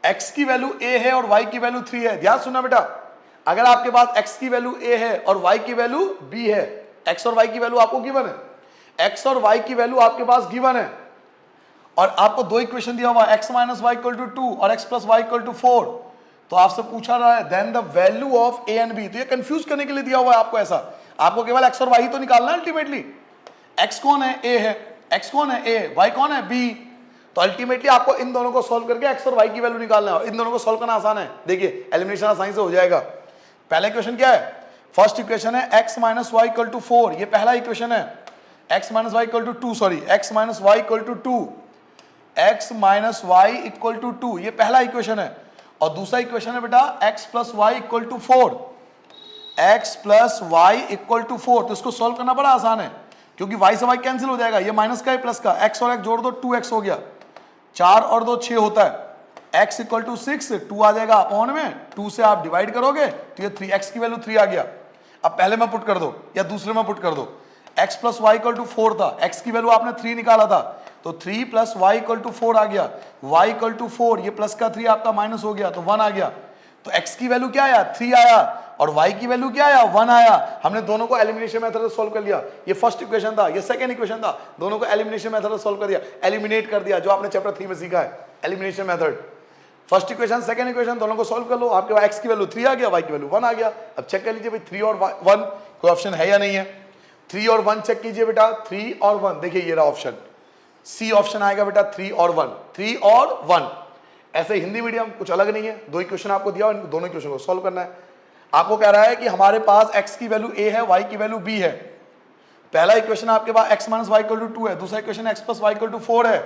x की वैल्यू a है और y की वैल्यू 3 है, ध्यान सुनना बेटा, अगर आपके पास x की वैल्यू a है और y की वैल्यू b है, x और y की वैल्यू आपको गिवन है, x और y की वैल्यू आपके पास गिवन है और आपको दो इक्वेशन दिया हुआ है, x - y = 2 और x + y = 4। तो आपसे पूछा रहा है then the value of a and b। तो ये कंफ्यूज करने के लिए दिया हुआ है आपको, ऐसा आपको केवल x और y तो निकालना है अल्टीमेटली। x कौन है, a है, x कौन है, a, y कौन है, b। तो अल्टीमेटली आपको इन दोनों को सॉल्व करके x और y की वैल्यू निकालना है और इन दोनों को सॉल्व करना आसान है। देखिए एलिमिनेशन आसानी से हो जाएगा। पहला इक्वेशन क्या है, फर्स्ट इक्वेशन है x - y = 4, ये पहला इक्वेशन है। x - y = 2, sorry, x - y = 2, x - y = 2, ये पहला इक्वेशन है। और दूसरा इक्वेशन है बेटा x + y = 4, x + y = 4। तो इसको सॉल्व करना बड़ा आसान है क्योंकि y से y कैंसिल हो जाएगा, ये माइनस का है प्लस का, x और x जोड़ दो 2x हो गया, 4 और 2 6 होता है, x = 6, 2 आ जाएगा अपॉन में, 2 से आप डिवाइड करोगे तो ये 3, x की वैल्यू 3 आ गया। अब पहले में पुट कर दो या दूसरे में पुट कर दो, x + y = 4 था, x की वैल्यू आपने 3 निकाला था तो 3 + y = 4 आ गया, y = 4, ये प्लस का 3 आपका माइनस हो गया तो 1 आ गया। तो x की वैल्यू क्या आया, 3 आया और y की वैल्यू क्या आया, 1 आया। हमने दोनों को एलिमिनेशन मेथड से सॉल्व कर लिया। ये फर्स्ट इक्वेशन था, ये सेकंड इक्वेशन था, दोनों को एलिमिनेशन मेथड से सॉल्व कर दिया, एलिमिनेट कर दिया, जो आपने चैप्टर 3 में सीखा है elimination method. First equation second equation दोनों को सॉल्व कर लो, आपके पास x की वैल्यू 3 आ गया, y की वैल्यू 1 आ गया। अब चेक कर लीजिए भाई 3 और 1 कोई ऑप्शन है या नहीं है। 3 और 1 चेक कीजिए बेटा, 3 और 1, देखिए ये रहा ऑप्शन, सी ऑप्शन आएगा बेटा 3 और 1, 3 और 1। ऐसे हिंदी मीडियम कुछ अलग नहीं है, दो इक्वेशन आपको दिया और इन दोनों इक्वेशन को सॉल्व करना है। आपको कह रहा है कि हमारे पास x की वैल्यू a है, y की वैल्यू b है। पहला इक्वेशन आपके पास x minus y equal to 2 है, दूसरा equation x plus y equal to 4 है।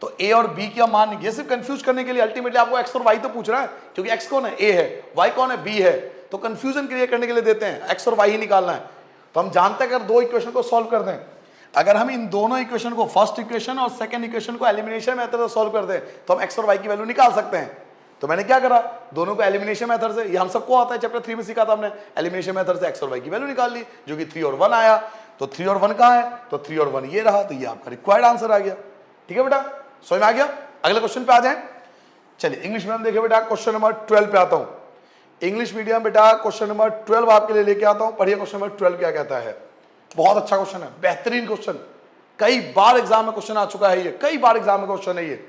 तो a और b का मान, ये सिर्फ कंफ्यूज करने के लिए, अल्टीमेटली आपको x और y तो पूछ रहा है, क्योंकि x कौन है, a है, y कौन है, b है, तो कंफ्यूजन क्रिएट करने के लिए देते हैं, x और y ही निकालना है। तो हम जानते हैं अगर दो इक्वेशन को सॉल्व कर दें, अगर हम इन दोनों इक्वेशन को, फर्स्ट इक्वेशन और सेकंड इक्वेशन को एलिमिनेशन मेथड से सॉल्व कर दें तो हम x और y की वैल्यू निकाल सकते हैं। तो मैंने क्या करा, दोनों को एलिमिनेशन मेथड से, ये हम सबको आता है, चैप्टर 3 में सीखा था हमने, एलिमिनेशन मेथड से x और y की वैल्यू निकाल ली, जो कि 3 और 1 आया। तो 3 और 1 कहाँ है, तो 3 और 1 ये रहा, तो ये आपका रिक्वायर्ड आंसर आ गया। ठीक है बेटा, समझ में आ गया। अगले क्वेश्चन पे आ जाए। चलिए इंग्लिश मीडियम देखिए बेटा, क्वेश्चन नंबर 12 पे आता हूं। इंग्लिश मीडियम बेटा क्वेश्चन नंबर 12 आपके लिए लेके आता हूं, पढ़िए क्वेश्चन नंबर 12 क्या कहता है। बहुत अच्छा क्वेश्चन है, बेहतरीन क्वेश्चन, कई बार एग्जाम में क्वेश्चन आ चुका है, ये कई बार एग्जाम में क्वेश्चन है ये।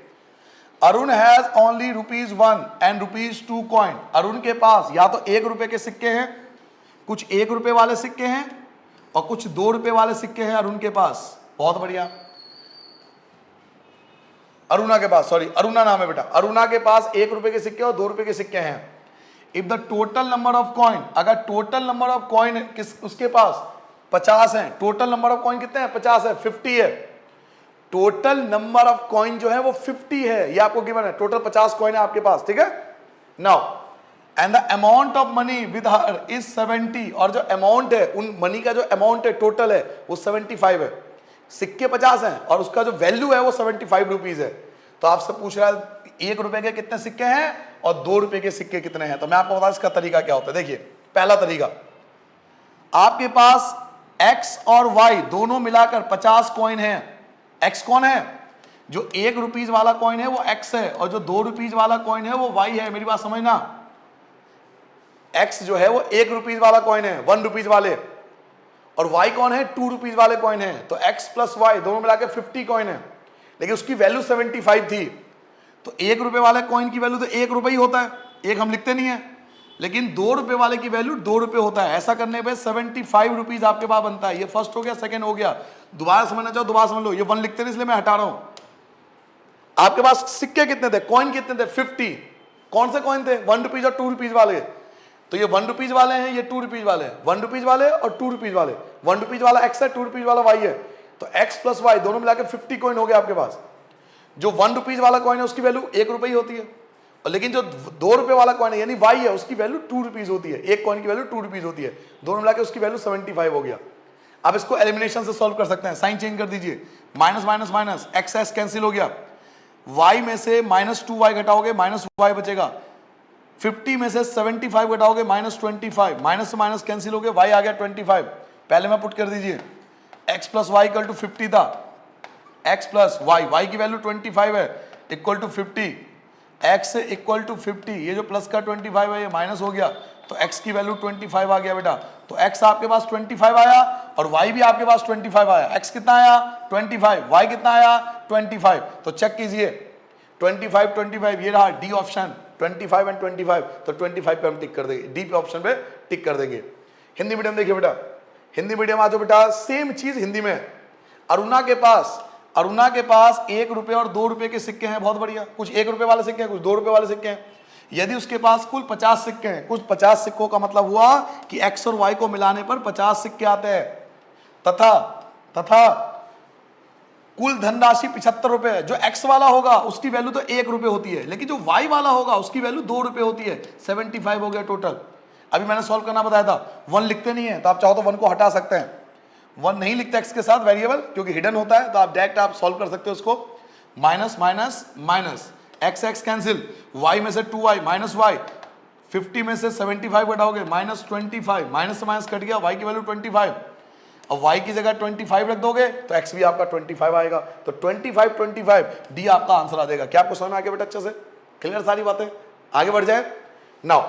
Arun has only ₹1 and ₹2 coin. Arun के पास या तो 1 रुपए के सिक्के हैं, कुछ 1 रुपए वाले सिक्के हैं और कुछ 2 रुपए वाले सिक्के हैं अरुण के पास। बहुत बढ़िया, अरुणा के पास, सॉरी अरुणा नाम है बेटा, अरुणा के पास 1 रुपए के सिक्के और 2 रुपए के सिक्के हैं। If the total number of coin, अगर टोटल नंबर ऑफ कॉइन किस उसके पास 50 है, टोटल नंबर ऑफ कॉइन कितने हैं, 50 है, 50 है, टोटल नंबर ऑफ कॉइन जो है वो 50 है, ये आपको गिवन है, टोटल 50 कॉइन है आपके पास। ठीक है, now and the amount of money with her is 70, और जो अमाउंट है, उन मनी का जो अमाउंट है टोटल है वो 75 है। सिक्के 50 हैं और उसका जो वैल्यू है वो 75 रुपीज है। तो आपसे पूछ रहा है 1 रुपए के कितने सिक्के हैं और 2 रुपए के सिक्के कितने हैं। तो मैं आपको बता इसका तरीका क्या होता है। देखिए पहला तरीका, आपके पास x और y दोनों मिलाकर 50 कॉइन है। x कौन है, जो 1 रुपीज वाला कॉइन है वो x है, और जो 2 रुपीज वाला कॉइन है वो y है। मेरी बात समझना, x जो है वो 1 रुपीज वाला कॉइन है, 1 रुपीज वाले, और y कौन है, 2 रुपीज वाले कॉइन है। तो x प्लस y दोनों मिलाकर 50 कॉइन है, लेकिन उसकी वैल्यू 75 थी। तो 1 रुपए वाले कॉइन की वैल्यू तो 1 रुपए ही होता है, एक हम लिखते नहीं है, लेकिन 2 रुपए वाले की वैल्यू 2 रुपए होता है। ऐसा करने पे 75 रुपीज आपके पास बनता है। ये फर्स्ट हो गया, सेकंड हो गया। दोबारा समझना चाहो दोबारा समझ लो, ये 1 लिखते नहीं इसलिए मैं हटा रहा हूं। आपके पास सिक्के कितने थे, कॉइन कितने थे, 50। कौन से कॉइन थे, 1 रुपीज और 2 रुपीज वाले। तो ये 1 रुपीज वाले हैं, ये 2 रुपीज वाले हैं, 1 रुपीज वाले और 2 रुपीज वाले। 1 रुपीज वाला x है, 2 रुपीज वाला y है, तो x प्लस y दोनों मिलाकर 50 कॉइन हो गया आपके पास। जो 1 रुपीज वाला कॉइन है उसकी वैल्यू 1 रुपए ही होती है, और लेकिन जो 2 रुपए वाला कॉइन है यानी y है, उसकी वैल्यू 2 रुपीज होती है। एक कॉइन की वैल्यू 2 रुपीज होती है, दोनों मिलाकर उसकी वैल्यू 75 हो गया। अब इसको एलिमिनेशन से सॉल्व कर सकते हैं, साइन चेंज कर दीजिए, minus minus minus, x x cancel हो गया, y में से -2y घटाओगे -y बचेगा, 50 में से 75 घटाओगे -25, माइनस से माइनस कैंसिल हो गया, y आ गया 25। पहले में पुट कर दीजिए, x plus y equal to 50 था, x प्लस वाई, y की वैल्यू 25 है, equal to 50, x equal to 50, ये जो प्लस का 25 है ये माइनस हो गया, तो x की वैल्यू 25 आ गया बेटा। तो x आपके पास 25 आया और y भी आपके पास 25 आया। x कितना आया 25, y कितना आया 25। तो चेक कीजिए 25 25, ये रहा डी ऑप्शन, 25 एंड 25। तो 25 पे हम टिक कर देंगे, डी पे ऑप्शन पे टिक कर देंगे। हिंदी मीडियम देखिए बेटा, हिंदी मीडियम आ जाओ बेटा, सेम चीज हिंदी में। अरुणा के पास 1 रुपए और 2 रुपए के सिक्के हैं, बहुत बढ़िया, कुछ 1 रुपए वाले सिक्के हैं, कुछ 2 रुपए वाले सिक्के हैं। यदि उसके पास कुल 50 सिक्के हैं, कुछ 50 सिक्कों का मतलब हुआ कि x और y को मिलाने पर 50 सिक्के आते हैं, तथा कुल धनराशि 75 रुपए है। जो x वाला होगा उसकी वैल्यू तो 1 रुपए होती है, लेकिन जो y वाला होगा उसकी वैल्यू 2 रुपए होती है। 75 हो गया टोटल। अभी मैंने सॉल्व करना बताया था, 1 लिखते नहीं है, तो आप चाहो तो 1 को हटा सकते हैं। 1 नहीं लिखते x के साथ वेरिएबल, क्योंकि हिडन होता है, तो आप डायरेक्ट आप सॉल्व कर सकते हो उसको। Minus minus minus, x x cancel, y में से 2y माइनस y, 50 में से 75 घटाओगे -25, माइनस से माइनस कट गया, y की वैल्यू 25, और y की जगह 25 रख दोगे तो x भी आपका 25 आएगा। तो 25 25 डी आपका आंसर आ जाएगा। क्या आपको समझ में आ गया बेटा, अच्छे से क्लियर सारी बातें, आगे बढ़ जाए। नाउ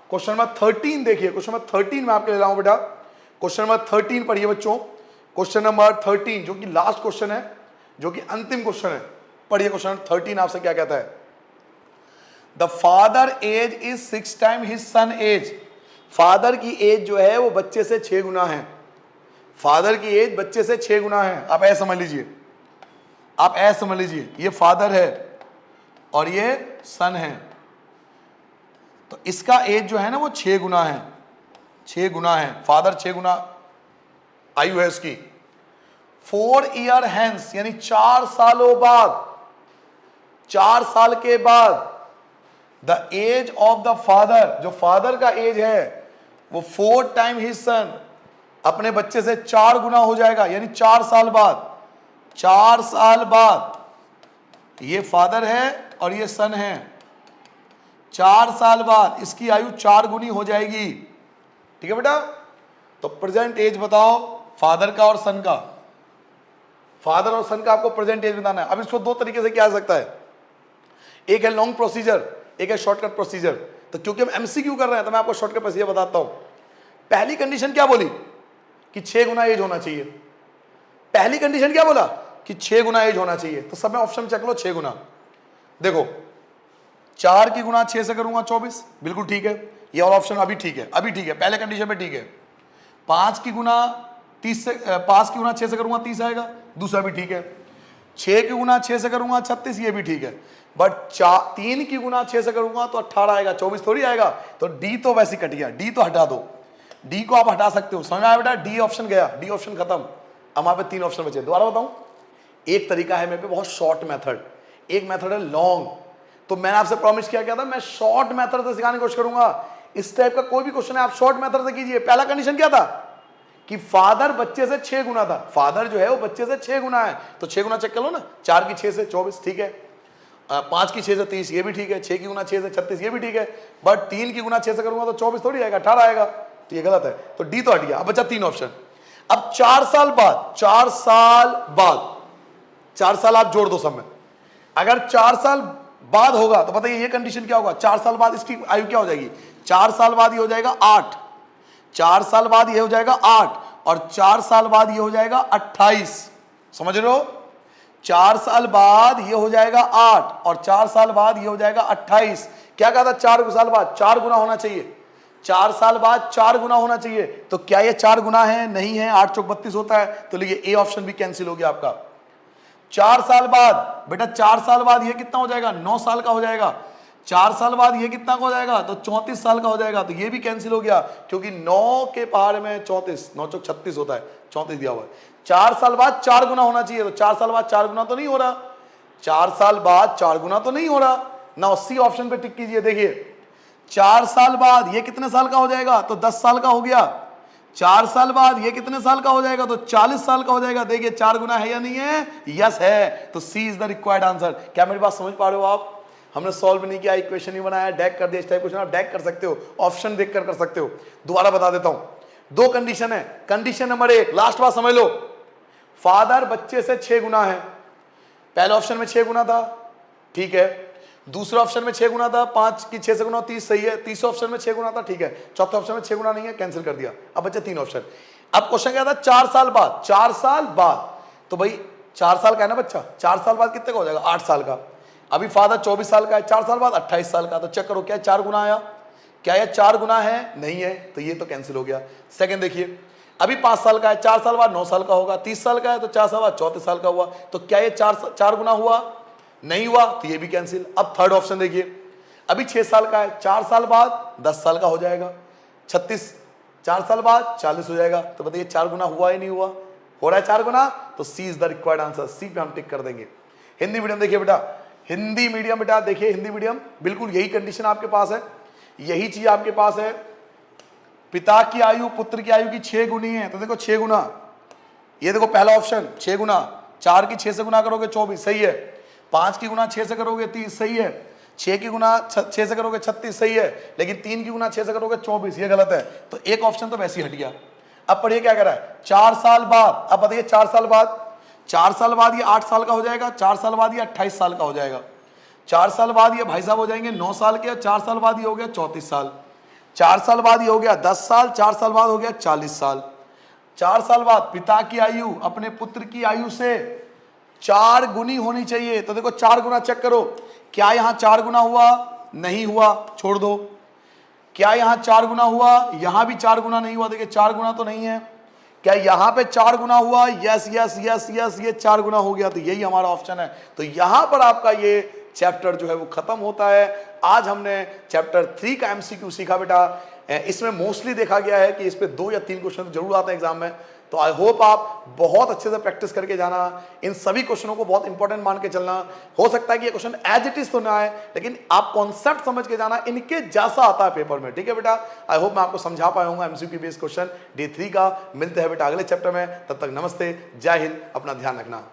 क्वेश्चन नंबर 13 देखिए, क्वेश्चन नंबर 13 में आपके ले रहा हूं बेटा, क्वेश्चन नंबर 13 पढ़िए बच्चों, क्वेश्चन नंबर 13 जो कि लास्ट क्वेश्चन है, जो कि अंतिम क्वेश्चन है। पढ़िए क्वेश्चन नंबर 13 आपसे क्या कहता है। The father age is 6 time his son age. Father की एज जो है वो बच्चे से 6 गुना है। फादर की एज बच्चे से 6 गुना है। आप ऐसे समझ लीजिए, आप ऐसे समझ लीजिए, ये फादर है और ये सन है, तो इसका एज जो है ना वो 6 गुना है। 6 गुना है, फादर 6 गुना आयु है उसकी। 4 ईयर हैंस यानी 4 सालों बाद, 4 साल के बाद the age of the father, जो फादर का एज है वो 4 टाइम हिज सन, अपने बच्चे से 4 गुना हो जाएगा। यानी 4 साल बाद, 4 साल बाद ये फादर है और ये सन है, 4 साल बाद इसकी आयु 4 गुनी हो जाएगी। ठीक है बेटा, तो प्रेजेंट एज बताओ फादर का और सन का। फादर और सन का आपको प्रेजेंट एज बताना है। अब इसको दो तरीके से किया जा सकता है, एक है लॉन्ग प्रोसीजर, एक है शॉर्टकट प्रोसीजर। तो क्योंकि हम एमसीक्यू कर रहे हैं तो मैं आपको शॉर्टकट प्रोसीजर बताता हूं। पहली कंडीशन क्या बोली कि 6 गुना एज होना चाहिए। पहली कंडीशन क्या बोला कि 6 गुना एज होना चाहिए। तो सब में ऑप्शन चेक लो, 6 गुना। देखो 4 की गुना 6 से करूंगा 24, बिल्कुल ठीक है, ये और ऑप्शन अभी ठीक है, अभी ठीक है, पहले कंडीशन में ठीक है। 5 की गुना 30 से 5 की गुना 6 से करूंगा 30 आएगा, दूसरा भी ठीक है। 6 की गुना 6 से करूंगा 36, ये भी ठीक है। बट 3 की गुना 6 से करूंगा तो 18 आएगा, 24 थोड़ी आएगा। तो डी तो वैसे कट गया, डी तो हटा दो, डी को आप हटा सकते हो। समझ में आया बेटा, डी ऑप्शन गया, डी ऑप्शन खत्म। अब हमारे पे 3 ऑप्शन बचे। दोबारा बताऊं, एक तरीका है मेरे पे बहुत शॉर्ट मेथड, एक मेथड है लॉन्ग। तो मैंने आपसे प्रॉमिस किया था मैं शॉर्ट मेथड से सिखाने की कोशिश करूंगा। इस टाइप का कोई भी क्वेश्चन है आप शॉर्ट मेथड से कीजिए। पहला कंडीशन क्या था कि फादर बच्चे से 6 गुना था, फादर जो है वो बच्चे से 6 गुना है, तो 6 गुना चेक कर लो ना। 4 की 6 से 24 ठीक है, 5 की 6 से 30 ये भी ठीक है, 6 की गुना 6 से 36 ये भी ठीक है। बट 3 की गुना 6 से करूंगा तो 24 थोड़ी आएगा, 18 आएगा, तो ये गलत है। तो डी तो हट गया, अब बचा 3 ऑप्शन। अब 4 साल बाद, 4 साल बाद, 4 साल आप जोड़ दो सब में। अगर 4 साल बाद होगा तो बताइए ये कंडीशन क्या होगा। 4 साल बाद इसकी आयु क्या हो जाएगी, 4 साल बाद ये हो जाएगा 8, 4 साल बाद ये हो जाएगा 8 और 4 साल बाद ये हो जाएगा 28। समझ रहे हो, 4 साल बाद ये हो जाएगा 8 और 4 साल बाद ये हो जाएगा 28। क्या कहा था, 4 साल बाद 4 गुना होना चाहिए, 4 साल बाद 4 गुना होना चाहिए। तो क्या ये 4 गुना है, नहीं है, 8 चौक 32 होता है, तो लिखिए ए ऑप्शन भी कैंसिल हो गया आपका। 4 साल बाद बेटा, 4 साल बाद ये कितना हो जाएगा, 9 साल का हो जाएगा। 4 साल बाद ये कितना का हो जाएगा, तो 34 साल का हो जाएगा, तो ये भी कैंसिल हो गया क्योंकि 9 के पहाड़ में 34, 9 चौक 36 होता है, 34 दिया हुआ है। 4 साल बाद 4 गुना होना चाहिए, तो 4 साल बाद 4 गुना तो नहीं हो रहा, 4 साल बाद 4 गुना तो नहीं हो रहा ना। सी ऑप्शन पे टिक कीजिए। देखिए 4 साल बाद ये कितने साल का हो जाएगा, तो 10 साल का हो गया। 4 साल बाद ये कितने साल का हो जाएगा, तो 40 साल का हो जाएगा। देखिए 4 गुना है या नहीं है, यस है, तो सी इज द रिक्वायर्ड आंसर। क्या मेरी बात समझ पा रहे हो आप। हमने सॉल्व नहीं किया, इक्वेशन नहीं बनाया, डैक कर दिया। इस टाइप क्वेश्चन आप डैक कर सकते हो, ऑप्शन देख कर सकते हो। दोबारा बता देता हूं, 2 कंडीशन है। कंडीशन नंबर 1, लास्ट बात समझ लो, फादर बच्चे से 6 गुना है। पहले ऑप्शन में 6 गुना था, ठीक है। दूसरे ऑप्शन में 6 गुना था, 5 की 6 से गुना 30 सही है। तीसरे ऑप्शन में 6 गुना था, ठीक है। चौथे ऑप्शन में 6 गुना नहीं है, कैंसिल कर दिया। अब बचे 3 ऑप्शन। अब क्वेश्चन क्या था, 4 साल बाद, 4 साल बाद, तो भाई 4 साल का है ना बच्चा, 4 साल बाद कितने का हो जाएगा, 8 साल का। अभी फादर 24 साल का है, 4 साल बाद 28 साल का, तो चेक करो क्या 4 गुना आया, क्या यह 4 गुना है, नहीं है, तो ये तो कैंसिल हो गया। सेकंड देखिए, अभी 5 साल का है, 4 साल बाद 9 साल का होगा। 30 साल का है तो 4 साल बाद 34 साल का हुआ, तो क्या ये 4 गुना हुआ, नहीं हुआ, तो ये भी कैंसिल। अब थर्ड ऑप्शन देखिए, अभी 6 साल का है, 4 साल बाद 10 साल का हो जाएगा, 36, 4 साल बाद 40 हो जाएगा। तो बताइए 4 गुना हुआ ही नहीं हुआ, हो रहा है 4 गुना, तो सी इज द रिक्वायर्ड आंसर। सी पे हम टिक कर देंगे। हिंदी मीडियम देखिए बेटा, हिंदी मीडियम बेटा देखिए, हिंदी मीडियम बिल्कुल यही कंडीशन आपके पास है, यही चीज आपके पास है। पिता की आयु पुत्र की आयु की 6 गुनी है, तो देखो 6 गुना, ये देखो पहला ऑप्शन 6 गुना, 4 की 6 से गुना करोगे 24 सही है, 5 की गुना 6 से करोगे 30 सही है, 6 की गुना 6 से करोगे 36 सही है, लेकिन 3 की गुना 6 से करोगे 24, ये गलत है। तो एक ऑप्शन तो वैसे ही हट गया। अब पढ़िए क्या कर रहा है, 4 साल बाद, अब बताइए 4 साल बाद, 4 साल बाद ये 8 साल का हो जाएगा, 4 साल बाद ये 28 साल का हो जाएगा, 4 साल बाद ये भाई साहब हो जाएंगे 9 साल के, 4 साल बाद ये हो गया 34 साल, 4 साल बाद ये हो गया 10 साल, 4 साल बाद हो गया 40 साल। 4 साल बाद पिता की आयु अपने पुत्र की आयु से 4 गुनी होनी चाहिए, तो देखो 4 गुना चेक करो, क्या यहां 4 गुना हुआ, नहीं हुआ, छोड़ दो। क्या यहां 4 गुना हुआ? यहां भी 4 गुना नहीं हुआ। देखिए 4 गुना तो नहीं है। क्या यहां पे 4 गुना हुआ? यस यस यस यस, ये 4 गुना हो गया, तो यही हमारा ऑप्शन है। तो यहां पर आपका ये चैप्टर जो है वो खत्म होता है। आज हमने चैप्टर 3 का एमसीक्यू सीखा बेटा। इसमें मोस्टली देखा गया है कि इस पे 2 या 3 क्वेश्चन जरूर आते हैं एग्जाम में। तो आई होप आप बहुत अच्छे से प्रैक्टिस करके जाना, इन सभी क्वेश्चनों को बहुत इंपॉर्टेंट मान के चलना। हो सकता है कि ये क्वेश्चन एज इट इज तो ना आए, लेकिन आप कॉन्सेप्ट समझ के जाना, इनके जैसा आता है पेपर में। ठीक है बेटा, आई होप मैं आपको समझा पाया हूँ एमसीक्यू बेस्ड क्वेश्चन डे 3 का। मिलते हैं बेटा अगले चैप्टर में, तब तक नमस्ते, जय हिंद, अपना ध्यान रखना।